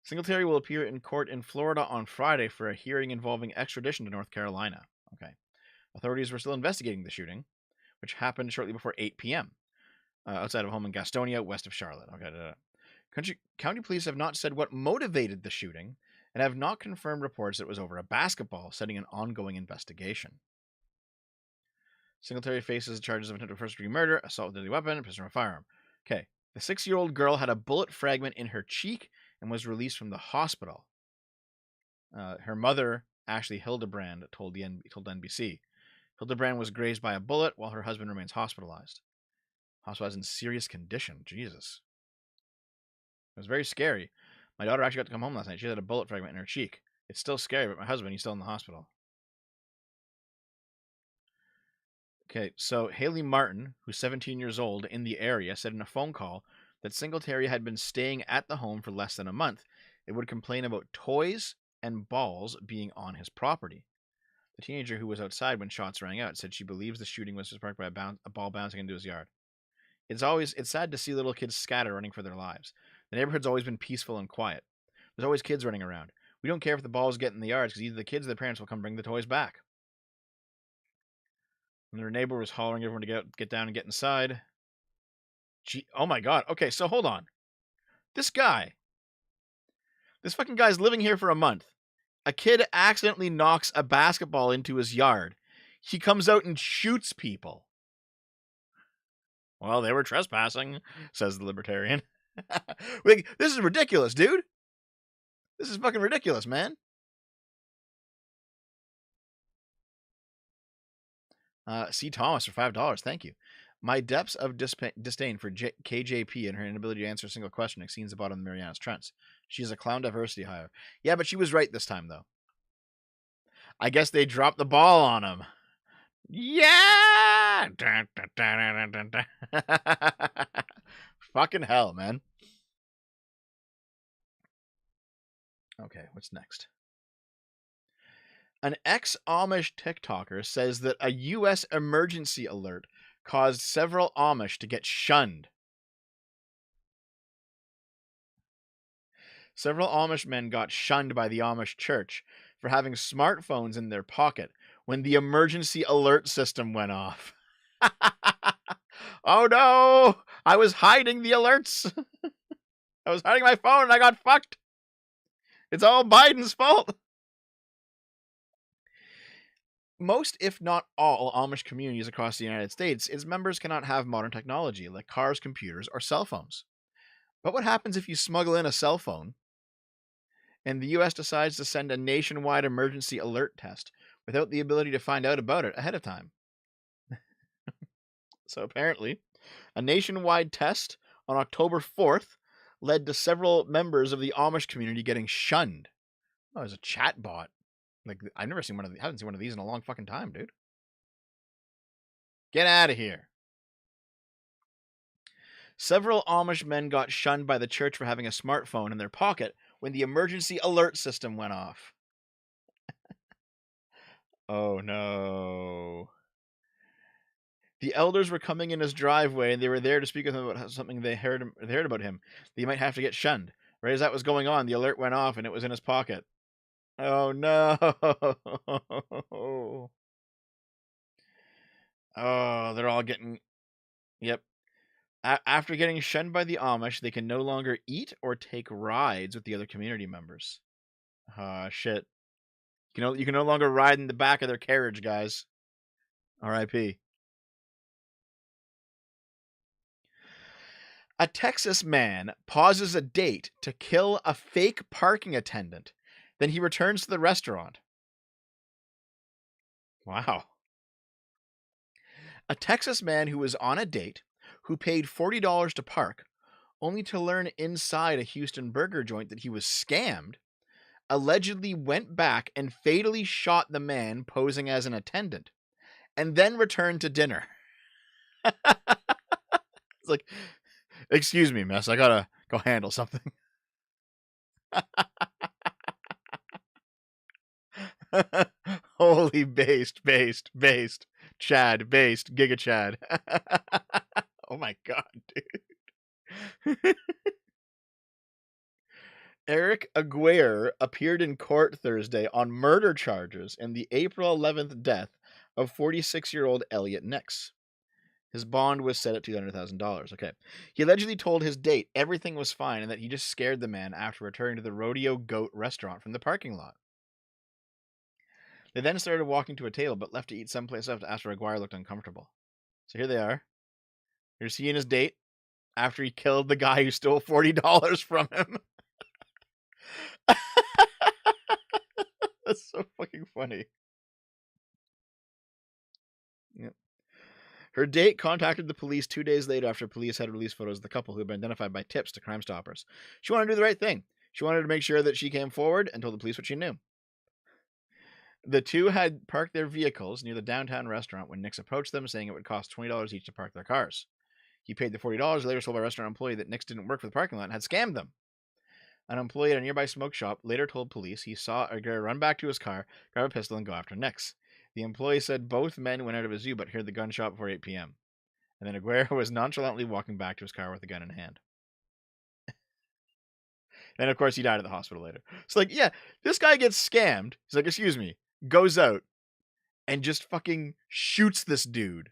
Singletary will appear in court in Florida on Friday for a hearing involving extradition to North Carolina. Okay. Authorities were still investigating the shooting, which happened shortly before 8 p.m. Outside of a home in Gastonia, west of Charlotte. Okay. County police have not said what motivated the shooting and have not confirmed reports that it was over a basketball, setting an ongoing investigation. Singletary faces charges of attempted first-degree murder, assault with a deadly weapon, and possession of a firearm. Okay. The 6-year-old girl had a bullet fragment in her cheek and was released from the hospital. Her mother, Ashley Hildebrand, told NBC. Hildebrand was grazed by a bullet while her husband remains hospitalized. Hospitalized in serious condition. Jesus. It was very scary. My daughter actually got to come home last night. She had a bullet fragment in her cheek. It's still scary, but my husband, he's still in the hospital. Okay, so Haley Martin, who's 17 years old in the area, said in a phone call that Singletary had been staying at the home for less than a month. It would complain about toys and balls being on his property. The teenager who was outside when shots rang out said she believes the shooting was sparked by a ball bouncing into his yard. It's sad to see little kids scatter running for their lives. The neighborhood's always been peaceful and quiet. There's always kids running around. We don't care if the balls get in the yards because either the kids or the parents will come bring the toys back. And their neighbor was hollering everyone to get down and get inside. Oh my god. Okay, so hold on. This fucking guy's living here for a month. A kid accidentally knocks a basketball into his yard. He comes out and shoots people. Well, they were trespassing, says the libertarian. Like, this is ridiculous, dude. This is fucking ridiculous, man. C. Thomas for $5. Thank you. My depths of disdain for KJP and her inability to answer a single question exceeds the bottom of Mariana's Trench. She is a clown diversity hire. Yeah, but she was right this time, though. I guess they dropped the ball on him. Yeah! Fucking hell, man. Okay, what's next? An ex-Amish TikToker says that a U.S. emergency alert caused several Amish to get shunned. Several Amish men got shunned by the Amish church for having smartphones in their pocket when the emergency alert system went off. Oh no! I was hiding the alerts. I was hiding my phone and I got fucked. It's all Biden's fault. Most, if not all, Amish communities across the United States, its members cannot have modern technology like cars, computers, or cell phones. But what happens if you smuggle in a cell phone and the U.S. decides to send a nationwide emergency alert test without the ability to find out about it ahead of time? So apparently, a nationwide test on October 4th led to several members of the Amish community getting shunned. Oh, there's a chat bot. Like, I've never seen one of these. I haven't seen one of these in a long fucking time, dude. Get out of here. Several Amish men got shunned by the church for having a smartphone in their pocket when the emergency alert system went off. Oh no. The elders were coming in his driveway and they were there to speak with him about something they heard about him. They might have to get shunned. Right as that was going on, the alert went off and it was in his pocket. Oh no. Oh, they're all getting... Yep. After getting shunned by the Amish, they can no longer eat or take rides with the other community members. Shit. You can no longer ride in the back of their carriage, guys. R.I.P. A Texas man pauses a date to kill a fake parking attendant. Then he returns to the restaurant. Wow. A Texas man who was on a date, who paid $40 to park, only to learn inside a Houston burger joint that he was scammed, allegedly went back and fatally shot the man posing as an attendant, and then returned to dinner. It's like, excuse me, miss, I gotta go handle something. Holy based, Chad, based, Giga Chad. Oh my god, dude. Eric Aguirre appeared in court Thursday on murder charges in the April 11th death of 46-year-old Elliot Nix. His bond was set at $200,000. Okay. He allegedly told his date everything was fine and that he just scared the man after returning to the Rodeo Goat restaurant from the parking lot. They then started walking to a table, but left to eat someplace else after Aguirre looked uncomfortable. So here they are. Here's he and his date after he killed the guy who stole $40 from him. That's so fucking funny. Yep. Her date contacted the police 2 days later after police had released photos of the couple who had been identified by tips to Crime Stoppers. She wanted to do the right thing. She wanted to make sure that she came forward and told the police what she knew. The two had parked their vehicles near the downtown restaurant when Nix approached them, saying it would cost $20 each to park their cars. He paid the $40, later told a restaurant employee that Nix didn't work for the parking lot and had scammed them. An employee at a nearby smoke shop later told police he saw Aguirre run back to his car, grab a pistol, and go after Nix. The employee said both men went out of a zoo but heard the gunshot before 8 p.m. And then Aguirre was nonchalantly walking back to his car with a gun in hand. And of course, he died at the hospital later. So, like, yeah, this guy gets scammed. He's like, excuse me, goes out and just fucking shoots this dude.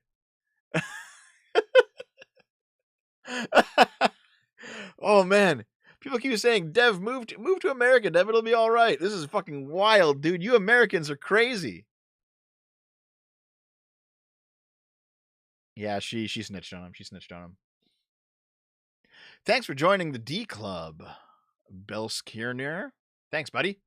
Oh, man. People keep saying, Dev, move to America, Dev, it'll be all right. This is fucking wild, dude. You Americans are crazy. Yeah, she snitched on him. She snitched on him. Thanks for joining the D Club, Bill Skierner. Thanks, buddy.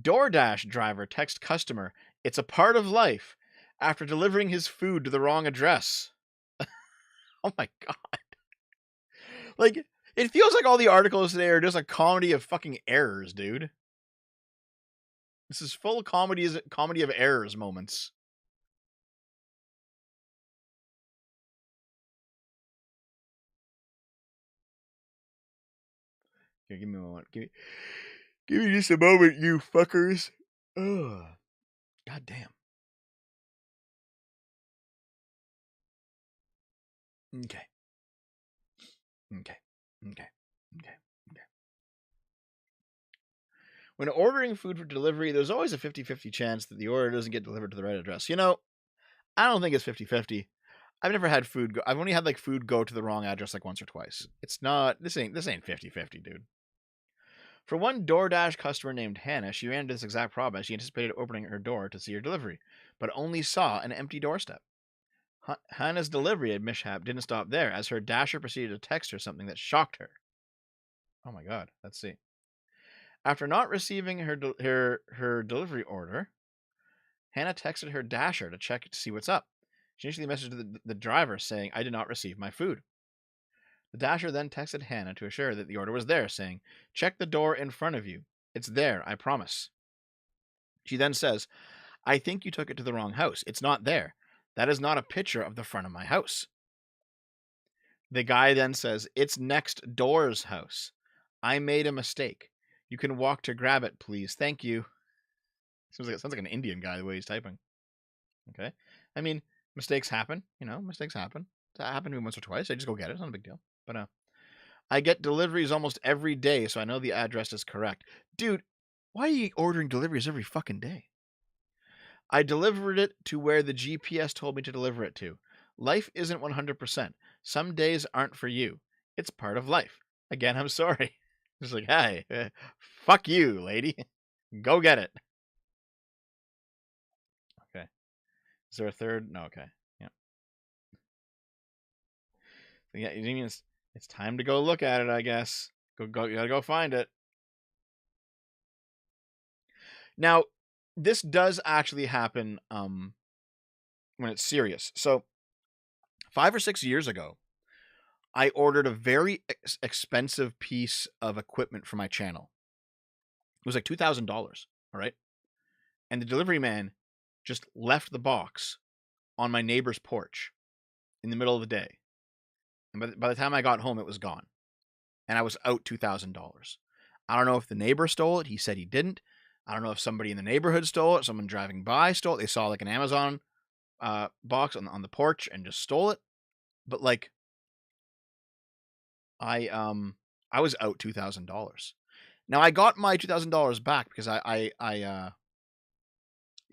DoorDash driver text customer, it's a part of life, after delivering his food to the wrong address. Oh my god. Like, it feels like all the articles today are just a comedy of fucking errors, dude. This is full comedy of errors moments. Here, give me a moment. Give me just a moment, you fuckers. Ugh. God damn. Okay. When ordering food for delivery, there's always a 50-50 chance that the order doesn't get delivered to the right address. You know, I don't think it's 50-50. I've never had food go. I've only had like food go to the wrong address like once or twice. It's not. This ain't 50-50, dude. For one DoorDash customer named Hannah, she ran into this exact problem as she anticipated opening her door to see her delivery, but only saw an empty doorstep. Hannah's delivery mishap didn't stop there, as her dasher proceeded to text her something that shocked her. Oh my god, let's see. After not receiving her delivery order, Hannah texted her dasher to check to see what's up. She initially messaged the driver saying, I did not receive my food. The dasher then texted Hannah to assure that the order was there, saying, check the door in front of you. It's there, I promise. She then says, I think you took it to the wrong house. It's not there. That is not a picture of the front of my house. The guy then says, it's next door's house. I made a mistake. You can walk to grab it, please. Thank you. Sounds like an Indian guy the way he's typing. Okay. I mean, mistakes happen. You know, mistakes happen. That happened to me once or twice. I just go get it. It's not a big deal. But I get deliveries almost every day, so I know the address is correct. Dude, why are you ordering deliveries every fucking day? I delivered it to where the GPS told me to deliver it to. Life isn't 100%. Some days aren't for you. It's part of life. Again, I'm sorry. Just like, hey, fuck you, lady. Go get it. Okay. Is there a third? No, okay. Yeah. So yeah, you mean it's time to go look at it, I guess. You gotta go find it. Now, this does actually happen when it's serious. So 5 or 6 years ago, I ordered a very expensive piece of equipment for my channel. It was like $2,000, all right? And the delivery man just left the box on my neighbor's porch in the middle of the day. And by the time I got home, it was gone. And I was out $2,000. I don't know if the neighbor stole it. He said he didn't. I don't know if somebody in the neighborhood stole it. Someone driving by stole it. They saw like an Amazon box on the porch and just stole it. But like, I was out $2,000. Now I got my $2,000 back because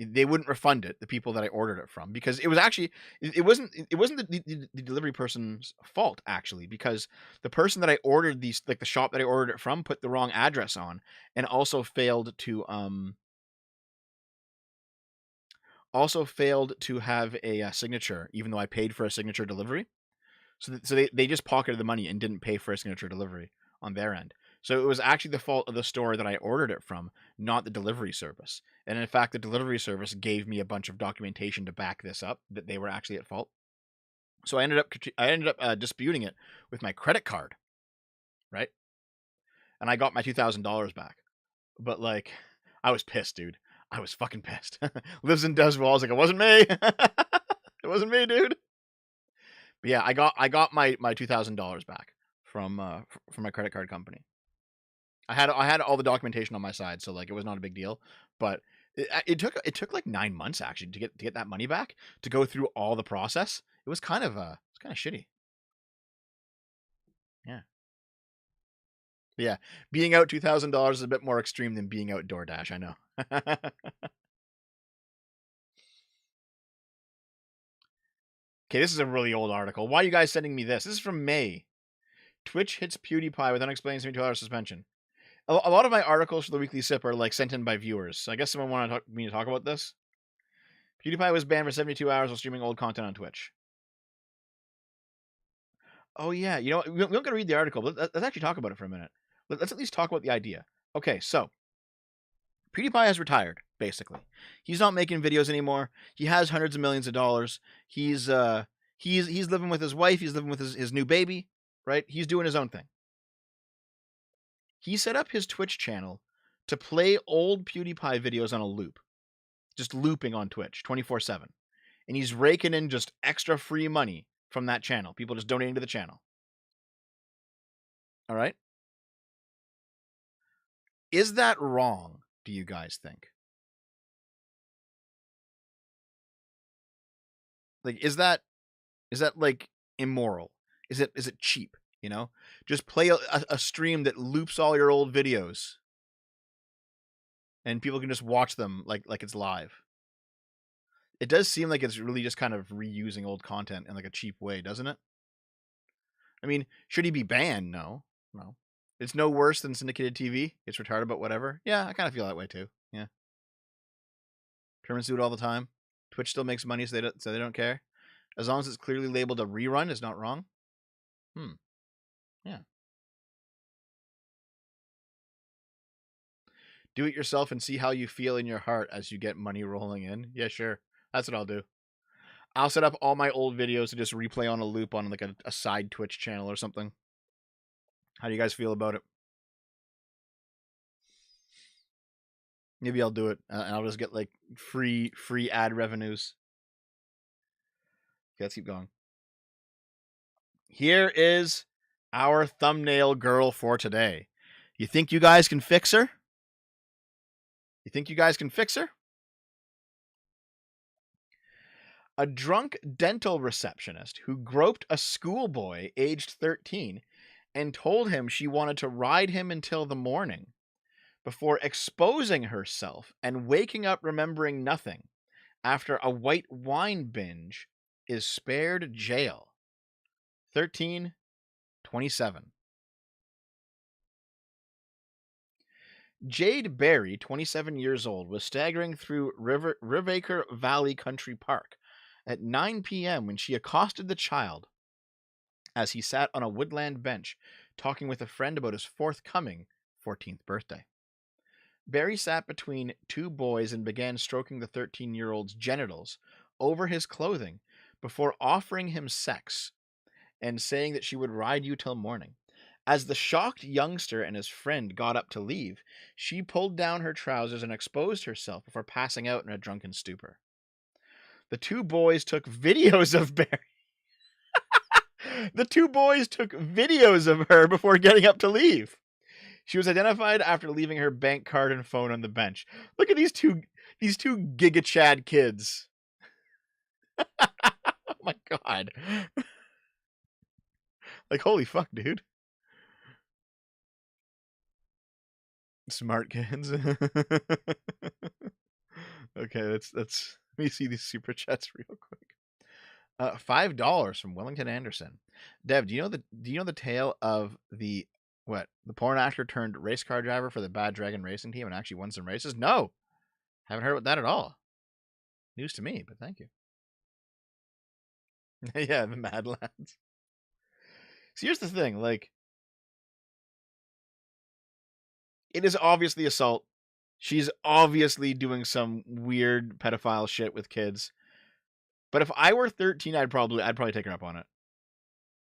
they wouldn't refund it, the people that I ordered it from, because it was actually it wasn't the delivery person's fault, actually, because the person that I ordered these, like the shop that I ordered it from, put the wrong address on, and also failed to have a signature, even though I paid for a signature delivery. So they just pocketed the money and didn't pay for a signature delivery on their end. So it was actually the fault of the store that I ordered it from, not the delivery service. And in fact, the delivery service gave me a bunch of documentation to back this up, that they were actually at fault. So I ended up disputing it with my credit card, right? And I got my $2,000 back. But like, I was pissed, dude. I was fucking pissed. Lives and does well. I was like, it wasn't me. It wasn't me, dude. But yeah, I got my $2,000 back from my credit card company. I had all the documentation on my side, so like it was not a big deal. But it took like 9 months actually to get that money back, to go through all the process. It was kind of shitty. Yeah. But yeah, being out $2,000 is a bit more extreme than being out DoorDash. I know. Okay, this is a really old article. Why are you guys sending me this? This is from May. Twitch hits PewDiePie with unexplained 72-hour suspension. A lot of my articles for the Weekly Sip are like sent in by viewers. So I guess someone wanted me to talk about this. PewDiePie was banned for 72 hours while streaming old content on Twitch. Oh yeah, you know, we don't got to read the article, but let's actually talk about it for a minute. Let's at least talk about the idea. Okay, so PewDiePie has retired, basically. He's not making videos anymore. He has hundreds of millions of dollars. He's living with his wife. He's living with his new baby, right? He's doing his own thing. He set up his Twitch channel to play old PewDiePie videos on a loop, just looping on Twitch 24/7. And he's raking in just extra free money from that channel. People just donating to the channel. All right? Is that wrong, do you guys think? Like, is that like immoral? Is it cheap? You know, just play a stream that loops all your old videos, and people can just watch them like it's live. It does seem like it's really just kind of reusing old content in like a cheap way, doesn't it? I mean, should he be banned? No. It's no worse than syndicated TV. It's retarded, but whatever. Yeah, I kind of feel that way too. Yeah. Tournaments do it all the time. Twitch still makes money, so they don't care. As long as it's clearly labeled a rerun, it's not wrong. Yeah. Do it yourself and see how you feel in your heart as you get money rolling in. Yeah, sure. That's what I'll do. I'll set up all my old videos to just replay on a loop on like a side Twitch channel or something. How do you guys feel about it? Maybe I'll do it, and I'll just get like free ad revenues. Okay, let's keep going. Here is our thumbnail girl for today. You think you guys can fix her? You think you guys can fix her? A drunk dental receptionist who groped a schoolboy aged 13 and told him she wanted to ride him until the morning before exposing herself and waking up remembering nothing after a white wine binge is spared jail. 13/27. Jade Berry, 27 years old, was staggering through Riveracre Valley Country Park at 9 p.m. when she accosted the child as he sat on a woodland bench talking with a friend about his forthcoming 14th birthday. Berry sat between two boys and began stroking the 13-year-old's genitals over his clothing before offering him sex and saying that she would ride you till morning. As the shocked youngster and his friend got up to leave, she pulled down her trousers and exposed herself before passing out in a drunken stupor. The two boys took videos of Berry. The two boys took videos of her before getting up to leave. She was identified after leaving her bank card and phone on the bench. Look at these two Giga Chad kids. Oh my god. Like, holy fuck, dude. Smart kids. Okay, let's let me see these super chats real quick. $5 from Wellington Anderson. Dev, do you know the tale of the porn actor turned race car driver for the Bad Dragon Racing team and actually won some races? No, haven't heard about that at all. News to me, but thank you. Yeah, the Mad Lads. So here's the thing, like, it is obviously assault. She's obviously doing some weird pedophile shit with kids. But if I were 13, I'd probably take her up on it.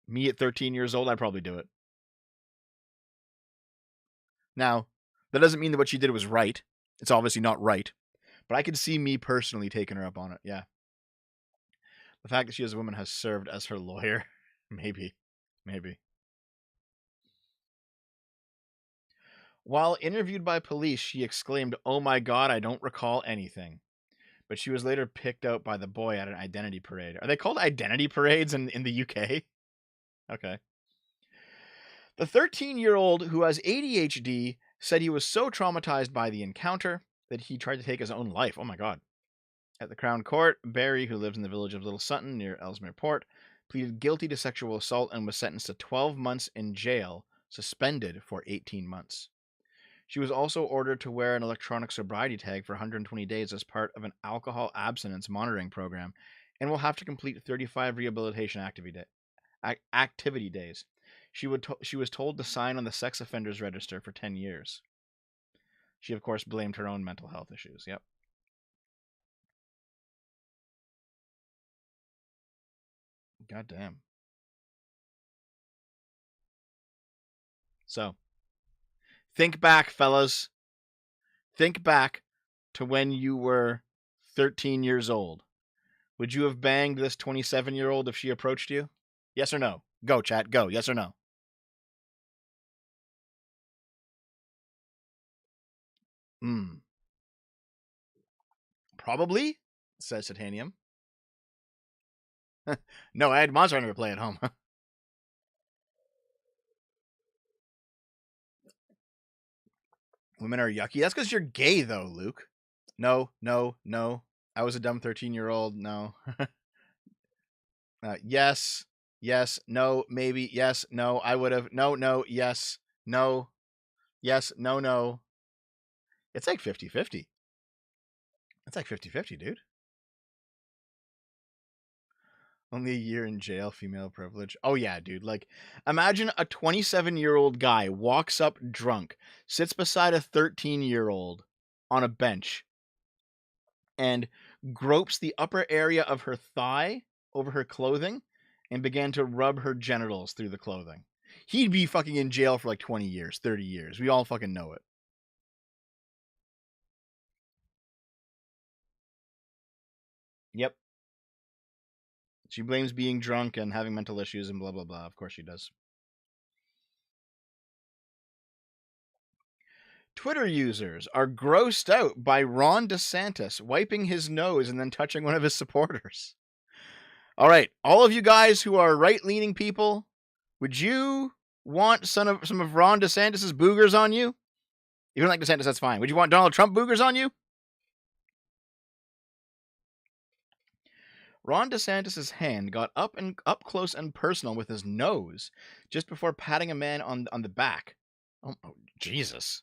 Me at 13 years old, I'd probably do it. Now, that doesn't mean that what she did was right. It's obviously not right. But I could see me personally taking her up on it. Yeah. The fact that she as a woman has served as her lawyer. Maybe. While interviewed by police, she exclaimed, "Oh my god, I don't recall anything." But she was later picked out by the boy at an identity parade. Are they called identity parades in the UK? Okay. The 13-year-old who has ADHD said he was so traumatized by the encounter that he tried to take his own life. Oh my god. At the Crown Court, Barry, who lives in the village of Little Sutton near Ellesmere Port, pleaded guilty to sexual assault and was sentenced to 12 months in jail, suspended for 18 months. She was also ordered to wear an electronic sobriety tag for 120 days as part of an alcohol abstinence monitoring program and will have to complete 35 rehabilitation activity days. She was told to sign on the sex offenders register for 10 years. She, of course, blamed her own mental health issues. Yep. God damn. So, think back, fellas. Think back to when you were 13 years old. Would you have banged this 27-year-old if she approached you? Yes or no? Go, chat. Go. Yes or no? Probably, says Titanium. No, I had Monster Hunter to play at home. Women are yucky. That's because you're gay, though, Luke. No. I was a dumb 13-year-old. No. Yes. No. Maybe. Yes. No. I would have. No. Yes. No. Yes. No. It's like 50-50. It's like 50-50, dude. Only a year in jail, female privilege. Oh, yeah, dude. Like, imagine a 27-year-old guy walks up drunk, sits beside a 13-year-old on a bench, and gropes the upper area of her thigh over her clothing and began to rub her genitals through the clothing. He'd be fucking in jail for like 20 years, 30 years. We all fucking know it. Yep. She blames being drunk and having mental issues and blah, blah, blah. Of course she does. Twitter users are grossed out by Ron DeSantis wiping his nose and then touching one of his supporters. All right, all of you guys who are right-leaning people, would you want some of Ron DeSantis' boogers on you? If you don't like DeSantis, that's fine. Would you want Donald Trump boogers on you? Ron DeSantis' hand got up close and personal with his nose just before patting a man on the back. Oh, Jesus.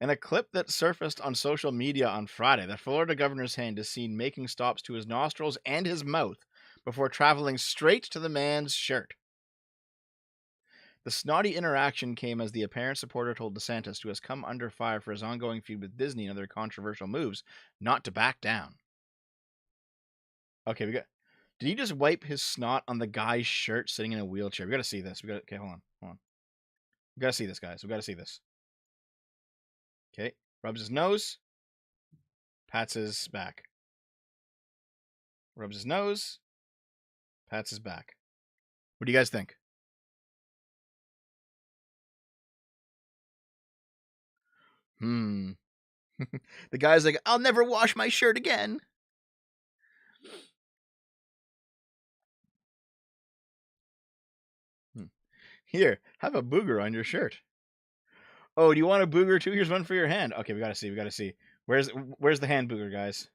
In a clip that surfaced on social media on Friday, the Florida governor's hand is seen making stops to his nostrils and his mouth before traveling straight to the man's shirt. The snotty interaction came as the apparent supporter told DeSantis, who has come under fire for his ongoing feud with Disney and other controversial moves, not to back down. Okay, did he just wipe his snot on the guy's shirt sitting in a wheelchair? We gotta see this. Okay, hold on. We gotta see this, guys. We gotta see this. Okay, rubs his nose, pats his back. Rubs his nose, pats his back. What do you guys think? The guy's like, I'll never wash my shirt again. Here, have a booger on your shirt. Oh, do you want a booger too? Here's one for your hand. Okay, we gotta see. We gotta see. Where's the hand booger, guys?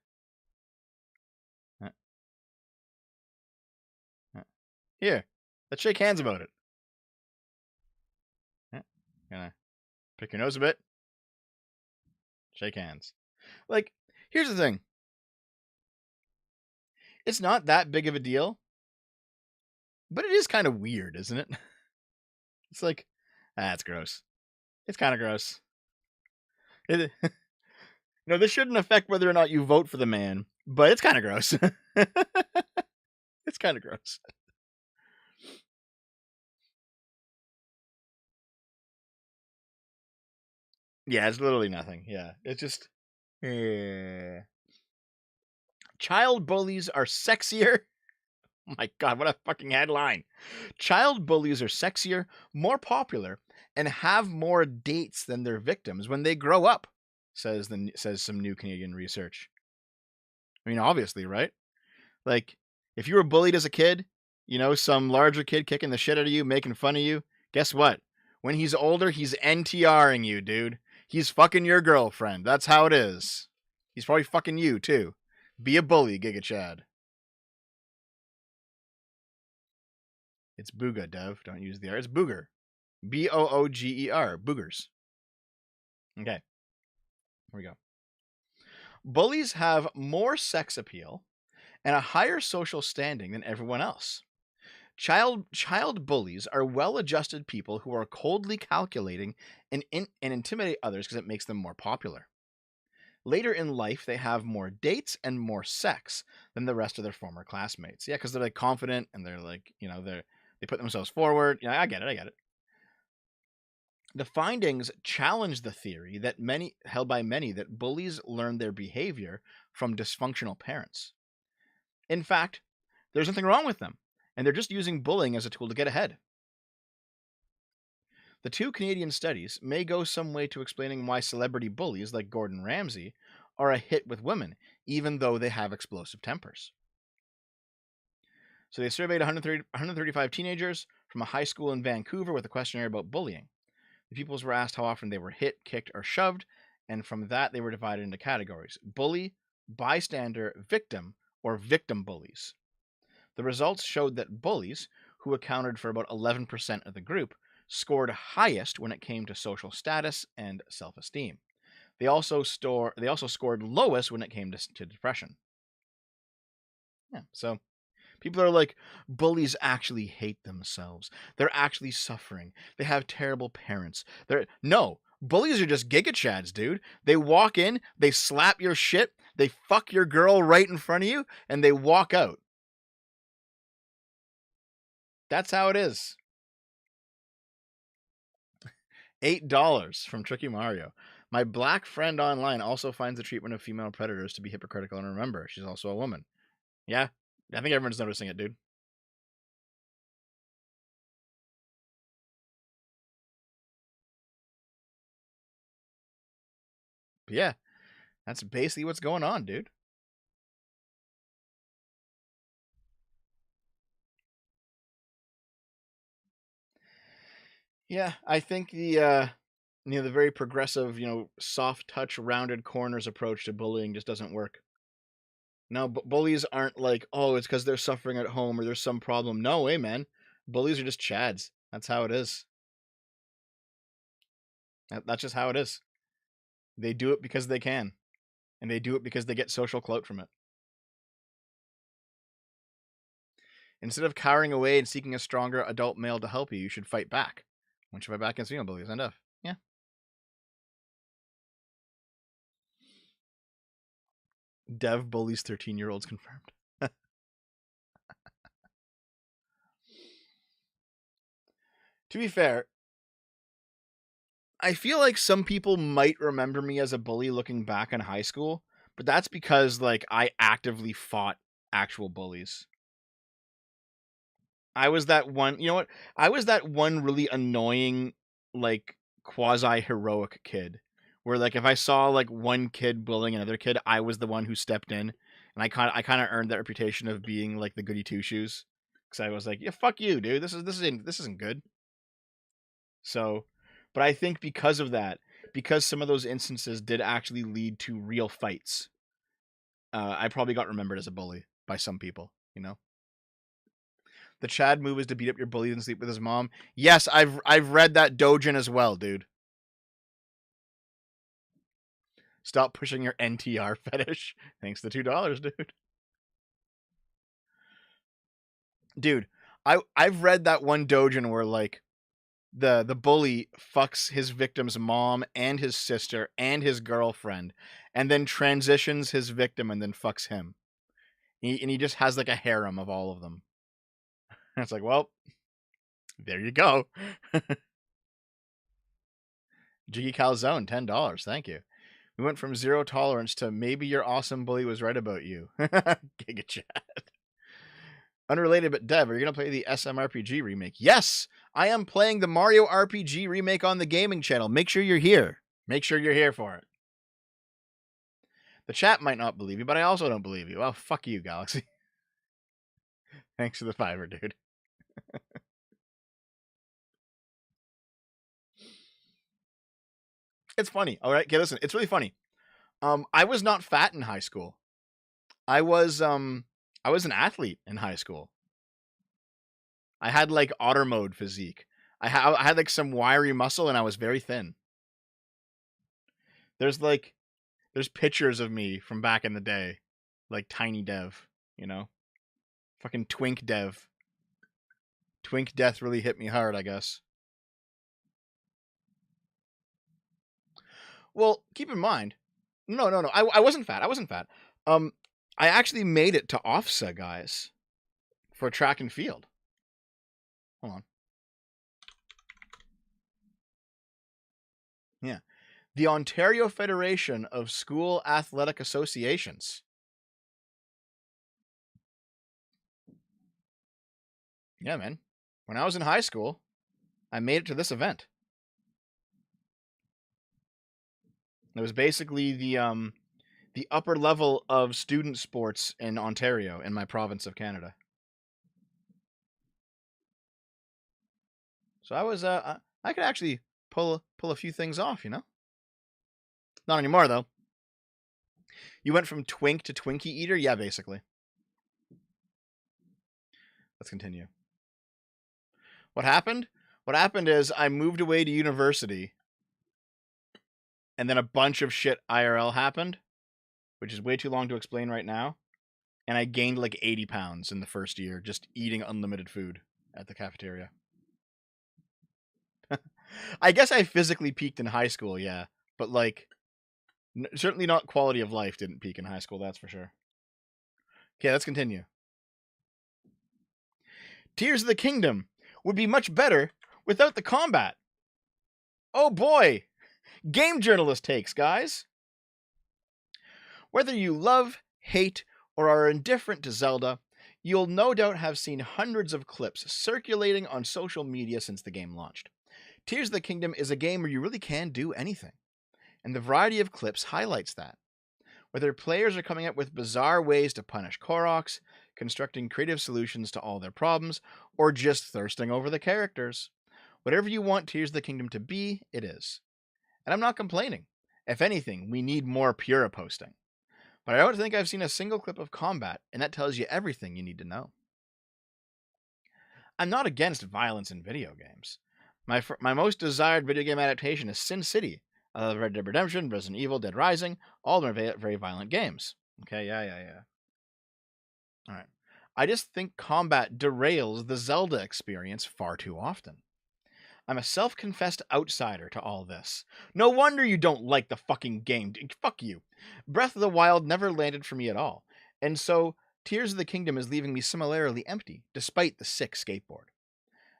Here, let's shake hands about it. Gonna pick your nose a bit. Shake hands. Like, here's the thing. It's not that big of a deal, but it is kind of weird, isn't it? It's like, that's gross. It's kind of gross. No, this shouldn't affect whether or not you vote for the man, but it's kind of gross. It's kind of gross. Yeah, it's literally nothing. Yeah, it's just. Child bullies are sexier. Oh my god, what a fucking headline. Child bullies are sexier, more popular, and have more dates than their victims when they grow up, says some new Canadian research. I mean, obviously, right? Like, if you were bullied as a kid, some larger kid kicking the shit out of you, making fun of you, guess what? When he's older, he's NTRing you, dude. He's fucking your girlfriend. That's how it is. He's probably fucking you, too. Be a bully, Giga Chad. It's booga, Dev. Don't use the R. It's booger. Booger. Boogers. Okay. Here we go. Bullies have more sex appeal and a higher social standing than everyone else. Child bullies are well-adjusted people who are coldly calculating and intimidate others because it makes them more popular. Later in life, they have more dates and more sex than the rest of their former classmates. Yeah, because they're like confident and they're like, they put themselves forward. I get it. The findings challenge the theory held by many that bullies learn their behavior from dysfunctional parents. In fact, there's nothing wrong with them, and they're just using bullying as a tool to get ahead. The two Canadian studies may go some way to explaining why celebrity bullies like Gordon Ramsay are a hit with women, even though they have explosive tempers. So they surveyed 135 teenagers from a high school in Vancouver with a questionnaire about bullying. The pupils were asked how often they were hit, kicked, or shoved, and from that they were divided into categories: bully, bystander, victim, or victim bullies. The results showed that bullies, who accounted for about 11% of the group, scored highest when it came to social status and self-esteem. They also scored lowest when it came to depression. Yeah, so people are like, bullies actually hate themselves. They're actually suffering. They have terrible parents. No, bullies are just Giga Chads, dude. They walk in, they slap your shit, they fuck your girl right in front of you, and they walk out. That's how it is. $8 from Tricky Mario. My black friend online also finds the treatment of female predators to be hypocritical, and remember, she's also a woman. Yeah, I think everyone's noticing it, dude. But yeah, that's basically what's going on, dude. Yeah, I think the very progressive, soft touch, rounded corners approach to bullying just doesn't work. No, bullies aren't like, oh, it's because they're suffering at home or there's some problem. No way, man. Bullies are just chads. That's how it is. That's just how it is. They do it because they can, and they do it because they get social clout from it. Instead of cowering away and seeking a stronger adult male to help you, you should fight back. Once you fight back against female bullies, end of. Yeah. Dev bullies 13-year-olds confirmed. To be fair, I feel like some people might remember me as a bully looking back in high school, but that's because like I actively fought actual bullies. I was that one, you know what? I was that one really annoying, like quasi heroic kid where like if I saw like one kid bullying another kid, I was the one who stepped in, and I kind of earned that reputation of being like the goody two shoes because I was like, yeah, fuck you, dude. This isn't good. So But I think because of that, because some of those instances did actually lead to real fights, I probably got remembered as a bully by some people, you know? The Chad move is to beat up your bully and sleep with his mom. Yes, I've read that Dojin as well, dude. Stop pushing your NTR fetish. Thanks to $2, dude. Dude, I've read that one Dojin where like the bully fucks his victim's mom and his sister and his girlfriend, and then transitions his victim and then fucks him. And he just has like a harem of all of them. And it's like, well, there you go. Jiggy Calzone, $10. Thank you. We went from 0 tolerance to maybe your awesome bully was right about you. Giga Chat. Unrelated but Dev, are you going to play the SMRPG remake? Yes, I am playing the Mario RPG remake on the gaming channel. Make sure you're here. Make sure you're here for it. The chat might not believe you, but I also don't believe you. Well, fuck you, Galaxy. Thanks for the $5, dude. It's funny. All right, okay, listen. It's really funny. I was not fat in high school. I was an athlete in high school. I had like otter mode physique. I had like some wiry muscle and I was very thin. There's pictures of me from back in the day, like Tiny Dev, you know? Fucking Twink Dev. Twink Death really hit me hard, I guess. Well, keep in mind, no, I wasn't fat. I actually made it to OFSA, guys, for track and field. Hold on. Yeah. The Ontario Federation of School Athletic Associations. Yeah, man. When I was in high school, I made it to this event. It was basically the upper level of student sports in Ontario, in my province of Canada. So I was I could actually pull a few things off, you know? Not anymore though. You went from twink to Twinkie eater? Yeah, basically. Let's continue. What happened? What happened is I moved away to university, and then a bunch of shit IRL happened, which is way too long to explain right now. And I gained like 80 pounds in the first year just eating unlimited food at the cafeteria. I guess I physically peaked in high school, yeah. But like, certainly not quality of life didn't peak in high school, that's for sure. Okay, let's continue. Tears of the Kingdom would be much better without the combat. Oh boy! Game journalist takes, guys. Whether you love, hate, or are indifferent to Zelda, you'll no doubt have seen hundreds of clips circulating on social media since the game launched. Tears of the Kingdom is a game where you really can do anything, and the variety of clips highlights that. Whether players are coming up with bizarre ways to punish Koroks, constructing creative solutions to all their problems, or just thirsting over the characters. Whatever you want Tears of the Kingdom to be, it is. And I'm not complaining. If anything, we need more Pura posting. But I don't think I've seen a single clip of combat, and that tells you everything you need to know. I'm not against violence in video games. My most desired video game adaptation is Sin City. I love Red Dead Redemption, Resident Evil, Dead Rising, all of them are very violent games. Okay, yeah. Alright. I just think combat derails the Zelda experience far too often. I'm a self-confessed outsider to all this. No wonder you don't like the fucking game. Fuck you. Breath of the Wild never landed for me at all. And so, Tears of the Kingdom is leaving me similarly empty, despite the sick skateboard.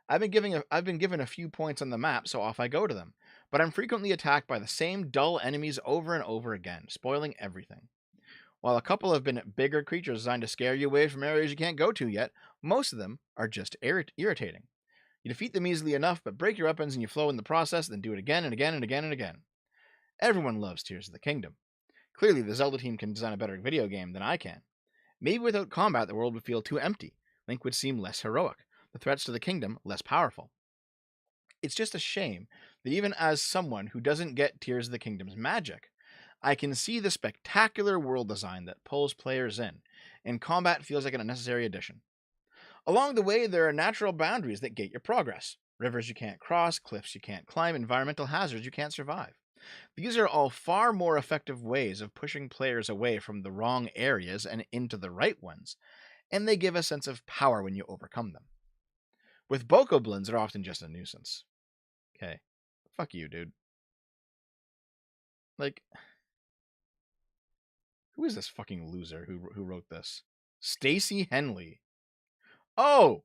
I've been given a few points on the map, so off I go to them. But I'm frequently attacked by the same dull enemies over and over again, spoiling everything. While a couple have been bigger creatures designed to scare you away from areas you can't go to yet, most of them are just irritating. You defeat them easily enough, but break your weapons and you flow in the process, then do it again and again and again and again. Everyone loves Tears of the Kingdom. Clearly, the Zelda team can design a better video game than I can. Maybe without combat, the world would feel too empty. Link would seem less heroic, the threats to the kingdom less powerful. It's just a shame that even as someone who doesn't get Tears of the Kingdom's magic, I can see the spectacular world design that pulls players in, and combat feels like an unnecessary addition. Along the way, there are natural boundaries that gate your progress. Rivers you can't cross, cliffs you can't climb, environmental hazards you can't survive. These are all far more effective ways of pushing players away from the wrong areas and into the right ones, and they give a sense of power when you overcome them. With bokoblins, they're often just a nuisance. Okay. Fuck you, dude. Like, who is this fucking loser who wrote this? Stacy Henley. Oh!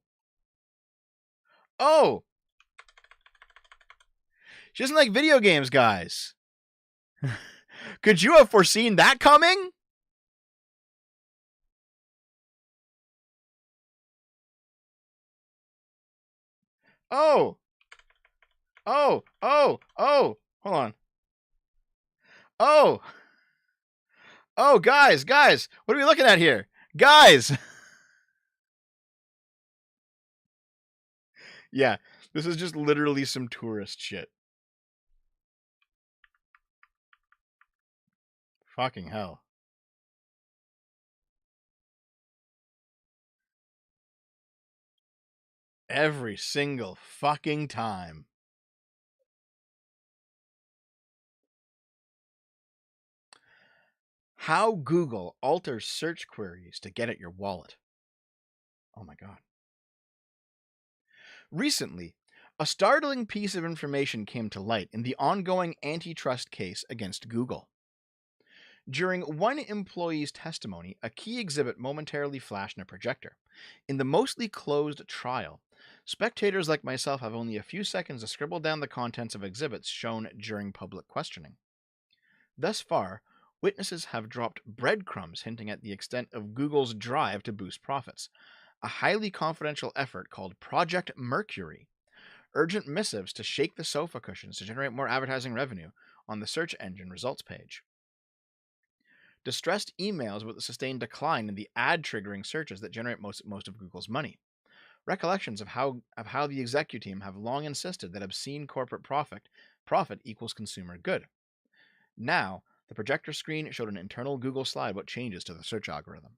Oh! She doesn't like video games, guys. Could you have foreseen that coming? Oh! Oh! Oh! Oh! Hold on. Oh! Oh, guys! What are we looking at here? Guys! Yeah, this is just literally some tourist shit. Fucking hell. Every single fucking time. How Google alters search queries to get at your wallet. Oh my god. Recently, a startling piece of information came to light in the ongoing antitrust case against Google. During one employee's testimony, a key exhibit momentarily flashed in a projector. In the mostly closed trial, spectators like myself have only a few seconds to scribble down the contents of exhibits shown during public questioning. Thus far, witnesses have dropped breadcrumbs hinting at the extent of Google's drive to boost profits, a highly confidential effort called Project Mercury, urgent missives to shake the sofa cushions to generate more advertising revenue on the search engine results page, distressed emails with a sustained decline in the ad-triggering searches that generate most of Google's money, recollections of how the executive team have long insisted that obscene corporate profit equals consumer good. Now, the projector screen showed an internal Google slide about changes to the search algorithm.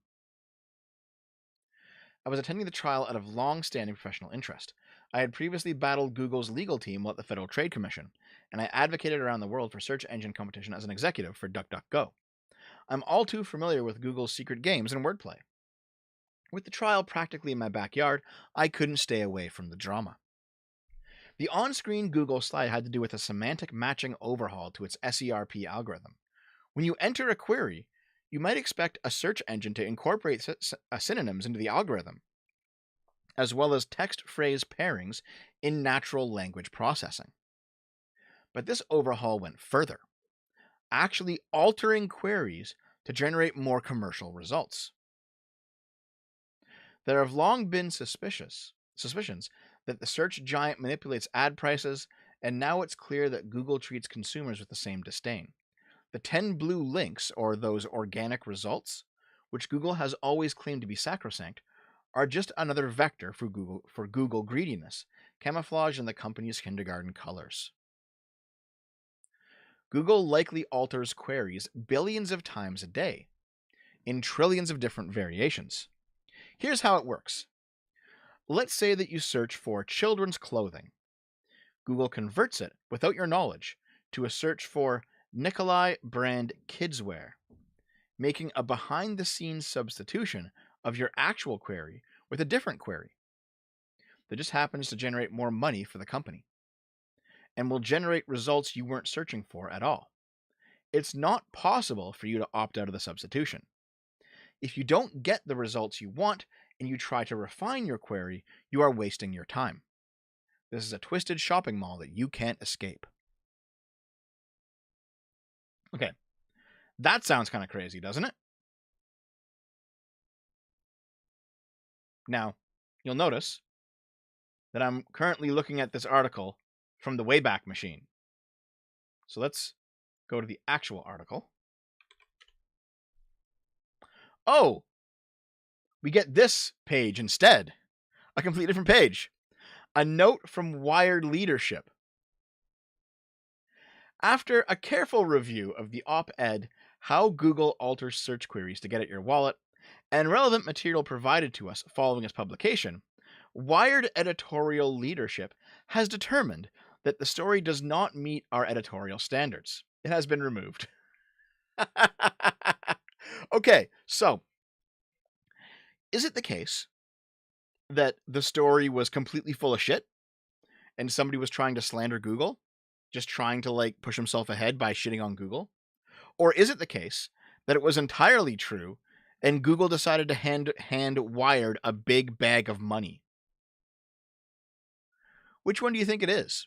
I was attending the trial out of long-standing professional interest. I had previously battled Google's legal team while at the Federal Trade Commission, and I advocated around the world for search engine competition as an executive for DuckDuckGo. I'm all too familiar with Google's secret games and wordplay. With the trial practically in my backyard, I couldn't stay away from the drama. The on-screen Google slide had to do with a semantic matching overhaul to its SERP algorithm. When you enter a query, you might expect a search engine to incorporate synonyms into the algorithm, as well as text-phrase pairings in natural language processing. But this overhaul went further, actually altering queries to generate more commercial results. There have long been suspicions that the search giant manipulates ad prices, and now it's clear that Google treats consumers with the same disdain. The 10 blue links, or those organic results, which Google has always claimed to be sacrosanct, are just another vector for Google greediness, camouflaged in the company's kindergarten colors. Google likely alters queries billions of times a day, in trillions of different variations. Here's how it works. Let's say that you search for children's clothing. Google converts it, without your knowledge, to a search for Nikolai brand kidswear, making a behind-the-scenes substitution of your actual query with a different query that just happens to generate more money for the company and will generate results you weren't searching for at all. It's not possible for you to opt out of the substitution. If you don't get the results you want and you try to refine your query, you are wasting your time. This is a twisted shopping mall that you can't escape. Okay, that sounds kind of crazy, doesn't it? Now, you'll notice that I'm currently looking at this article from the Wayback Machine. So let's go to the actual article. Oh, we get this page instead. A completely different page. A note from Wired Leadership. After a careful review of the op-ed, How Google Alters Search Queries to Get at Your Wallet, and relevant material provided to us following its publication, Wired editorial leadership has determined that the story does not meet our editorial standards. It has been removed. Okay, so is it the case that the story was completely full of shit and somebody was trying to slander Google, just trying to like push himself ahead by shitting on Google? Or is it the case that it was entirely true and Google decided to hand Wired a big bag of money? Which one do you think it is?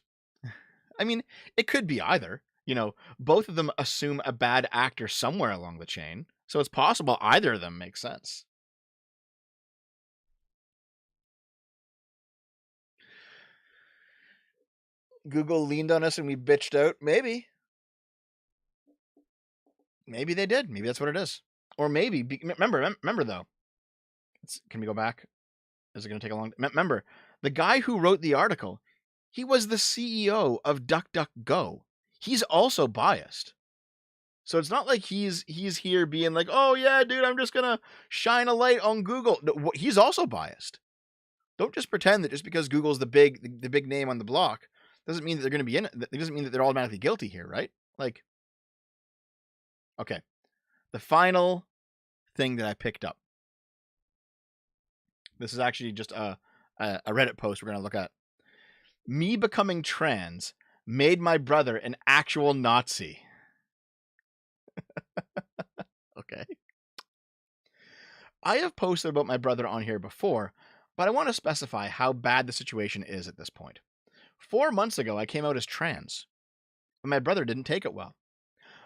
I mean, it could be either. You know, both of them assume a bad actor somewhere along the chain, so it's possible either of them makes sense. Google leaned on us and we bitched out. Maybe. Maybe they did. Maybe that's what it is. Or maybe, remember though. Can we go back? Is it going to take a long time? Remember, the guy who wrote the article, he was the CEO of DuckDuckGo. He's also biased. So it's not like he's here being like, oh yeah, dude, I'm just gonna shine a light on Google. No, he's also biased. Don't just pretend that just because Google's the big name on the block doesn't mean that they're going to be in it. It doesn't mean that they're automatically guilty here, right? Like, okay, the final thing that I picked up. This is actually just a Reddit post we're gonna look at. Me becoming trans made my brother an actual Nazi. Okay. I have posted about my brother on here before, but I want to specify how bad the situation is at this point. 4 months ago, I came out as trans, but my brother didn't take it well.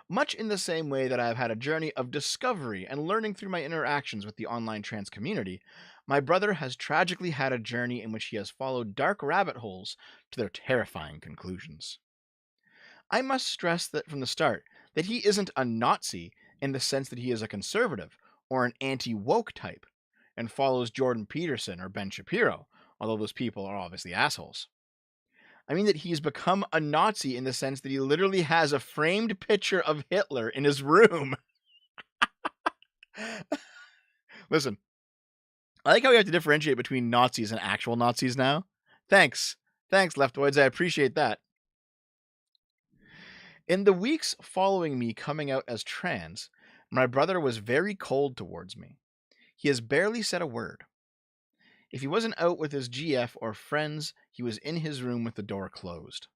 Much in the same way that I have had a journey of discovery and learning through my interactions with the online trans community, my brother has tragically had a journey in which he has followed dark rabbit holes to their terrifying conclusions. I must stress that from the start that he isn't a Nazi in the sense that he is a conservative or an anti-woke type and follows Jordan Peterson or Ben Shapiro, although those people are obviously assholes. I mean that he's become a Nazi in the sense that he literally has a framed picture of Hitler in his room. Listen, I like how we have to differentiate between Nazis and actual Nazis now. Thanks, leftoids, I appreciate that. In the weeks following me coming out as trans, my brother was very cold towards me. He has barely said a word. If he wasn't out with his GF or friends, he was in his room with the door closed.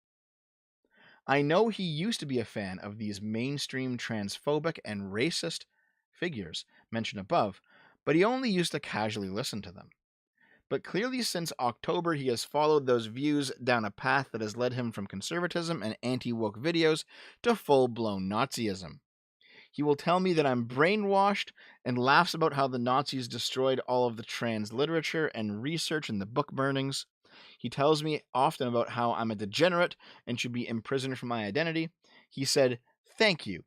I know he used to be a fan of these mainstream transphobic and racist figures mentioned above, but he only used to casually listen to them. But clearly since October he has followed those views down a path that has led him from conservatism and anti-woke videos to full-blown Nazism. He will tell me that I'm brainwashed and laughs about how the Nazis destroyed all of the trans literature and research in the book burnings. He tells me often about how I'm a degenerate and should be imprisoned for my identity. He said, "Thank you.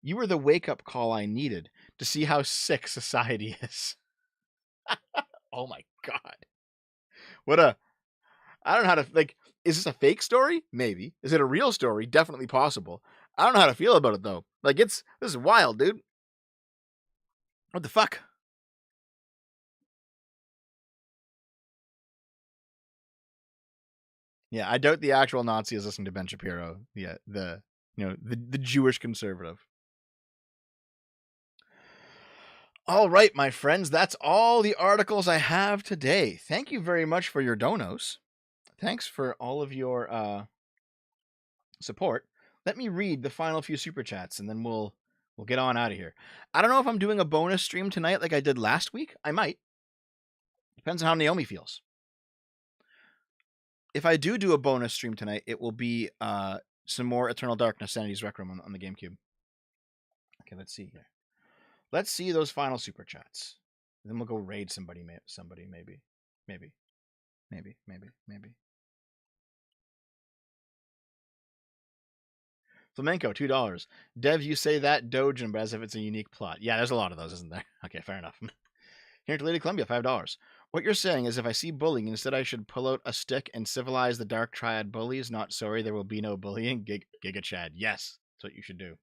You were the wake-up call I needed to see how sick society is." Oh my god. I don't know how to, like, is this a fake story? Maybe. Is it a real story? Definitely possible. I don't know how to feel about it though. Like, this is wild, dude. What the fuck? Yeah, I doubt the actual Nazi is listening to Ben Shapiro. Yeah, the Jewish conservative. All right, my friends, that's all the articles I have today. Thank you very much for your donos. Thanks for all of your support. Let me read the final few super chats and then we'll get on out of here. I don't know if I'm doing a bonus stream tonight like I did last week. I might. Depends on how Naomi feels. If I do a bonus stream tonight, it will be some more Eternal Darkness Sanity's Rec Room on the GameCube. Okay, let's see here. Let's see those final super chats. Then we'll go raid somebody maybe. Flamenco, $2. Dev, you say that Dojin, but as if it's a unique plot. Yeah, there's a lot of those, isn't there? Okay, fair enough. Here to Lady Columbia, $5. What you're saying is if I see bullying, instead I should pull out a stick and civilize the Dark Triad bullies. Not sorry, there will be no bullying. Giga Chad. Yes, that's what you should do.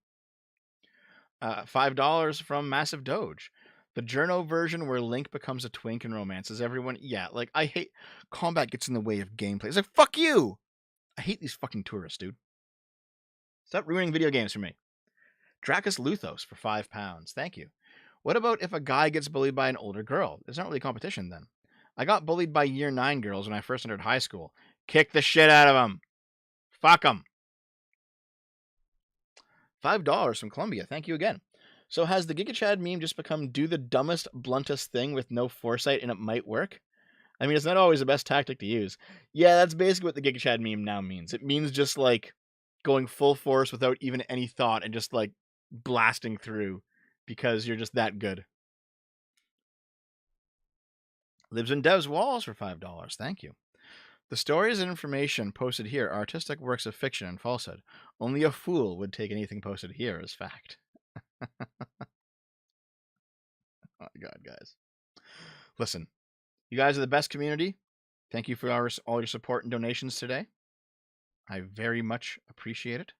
$5 from Massive Doge. The journo version where Link becomes a twink and romances everyone. Yeah, like, I hate... Combat gets in the way of gameplay. It's like, fuck you! I hate these fucking tourists, dude. Stop ruining video games for me. Dracus Luthos for £5. Thank you. What about if a guy gets bullied by an older girl? It's not really competition then. I got bullied by year 9 girls when I first entered high school. Kick the shit out of them. Fuck them. $5 from Columbia. Thank you again. So has the Giga Chad meme just become do the dumbest, bluntest thing with no foresight and it might work? I mean, it's not always the best tactic to use. Yeah, that's basically what the Giga Chad meme now means. It means just like going full force without even any thought and just like blasting through because you're just that good. Lives in Dev's Walls for $5. Thank you. The stories and information posted here are artistic works of fiction and falsehood. Only a fool would take anything posted here as fact. Oh my god, guys. Listen, you guys are the best community. Thank you for all your support and donations today. I very much appreciate it.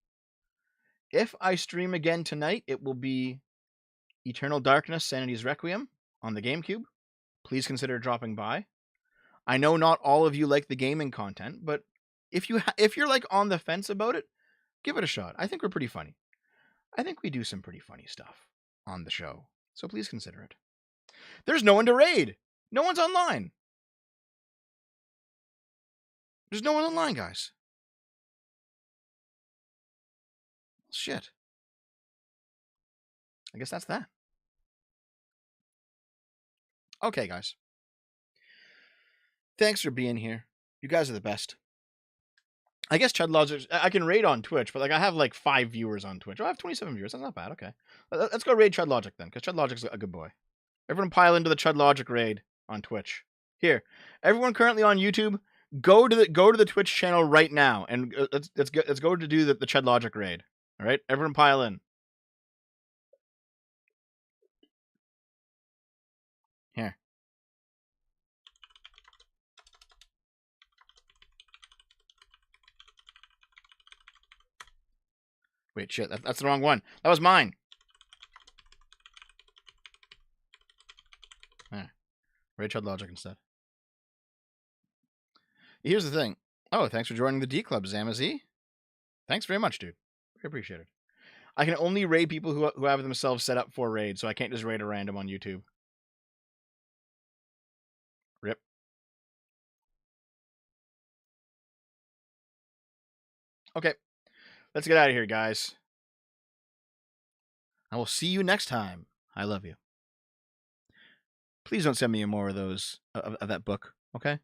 If I stream again tonight, it will be Eternal Darkness, Sanity's Requiem on the GameCube. Please consider dropping by. I know not all of you like the gaming content, but if you're like on the fence about it, give it a shot. I think we're pretty funny. I think we do some pretty funny stuff on the show, so please consider it. There's no one to raid. No one's online. There's no one online, guys. Shit. I guess that's that. Okay, guys. Thanks for being here. You guys are the best. I guess Chud Logic, I can raid on Twitch, but like I have like 5 viewers on Twitch. Oh, I have 27 viewers. That's not bad. Okay. Let's go raid Chud Logic then, because Chud Logic's a good boy. Everyone pile into the Chud Logic raid on Twitch. Here. Everyone currently on YouTube, go to the Twitch channel right now and let's go to do the Chud Logic raid. All right? Everyone pile in. Here. Wait, shit. That's the wrong one. That was mine. Raid Chud Logic instead. Here's the thing. Oh, thanks for joining the D Club, Zamazi. Thanks very much, dude. I appreciate it. I can only raid people who have themselves set up for raid, so I can't just raid a random on YouTube. Rip. Okay. Let's get out of here, guys. I will see you next time. I love you. Please don't send me more of those, of that book, okay?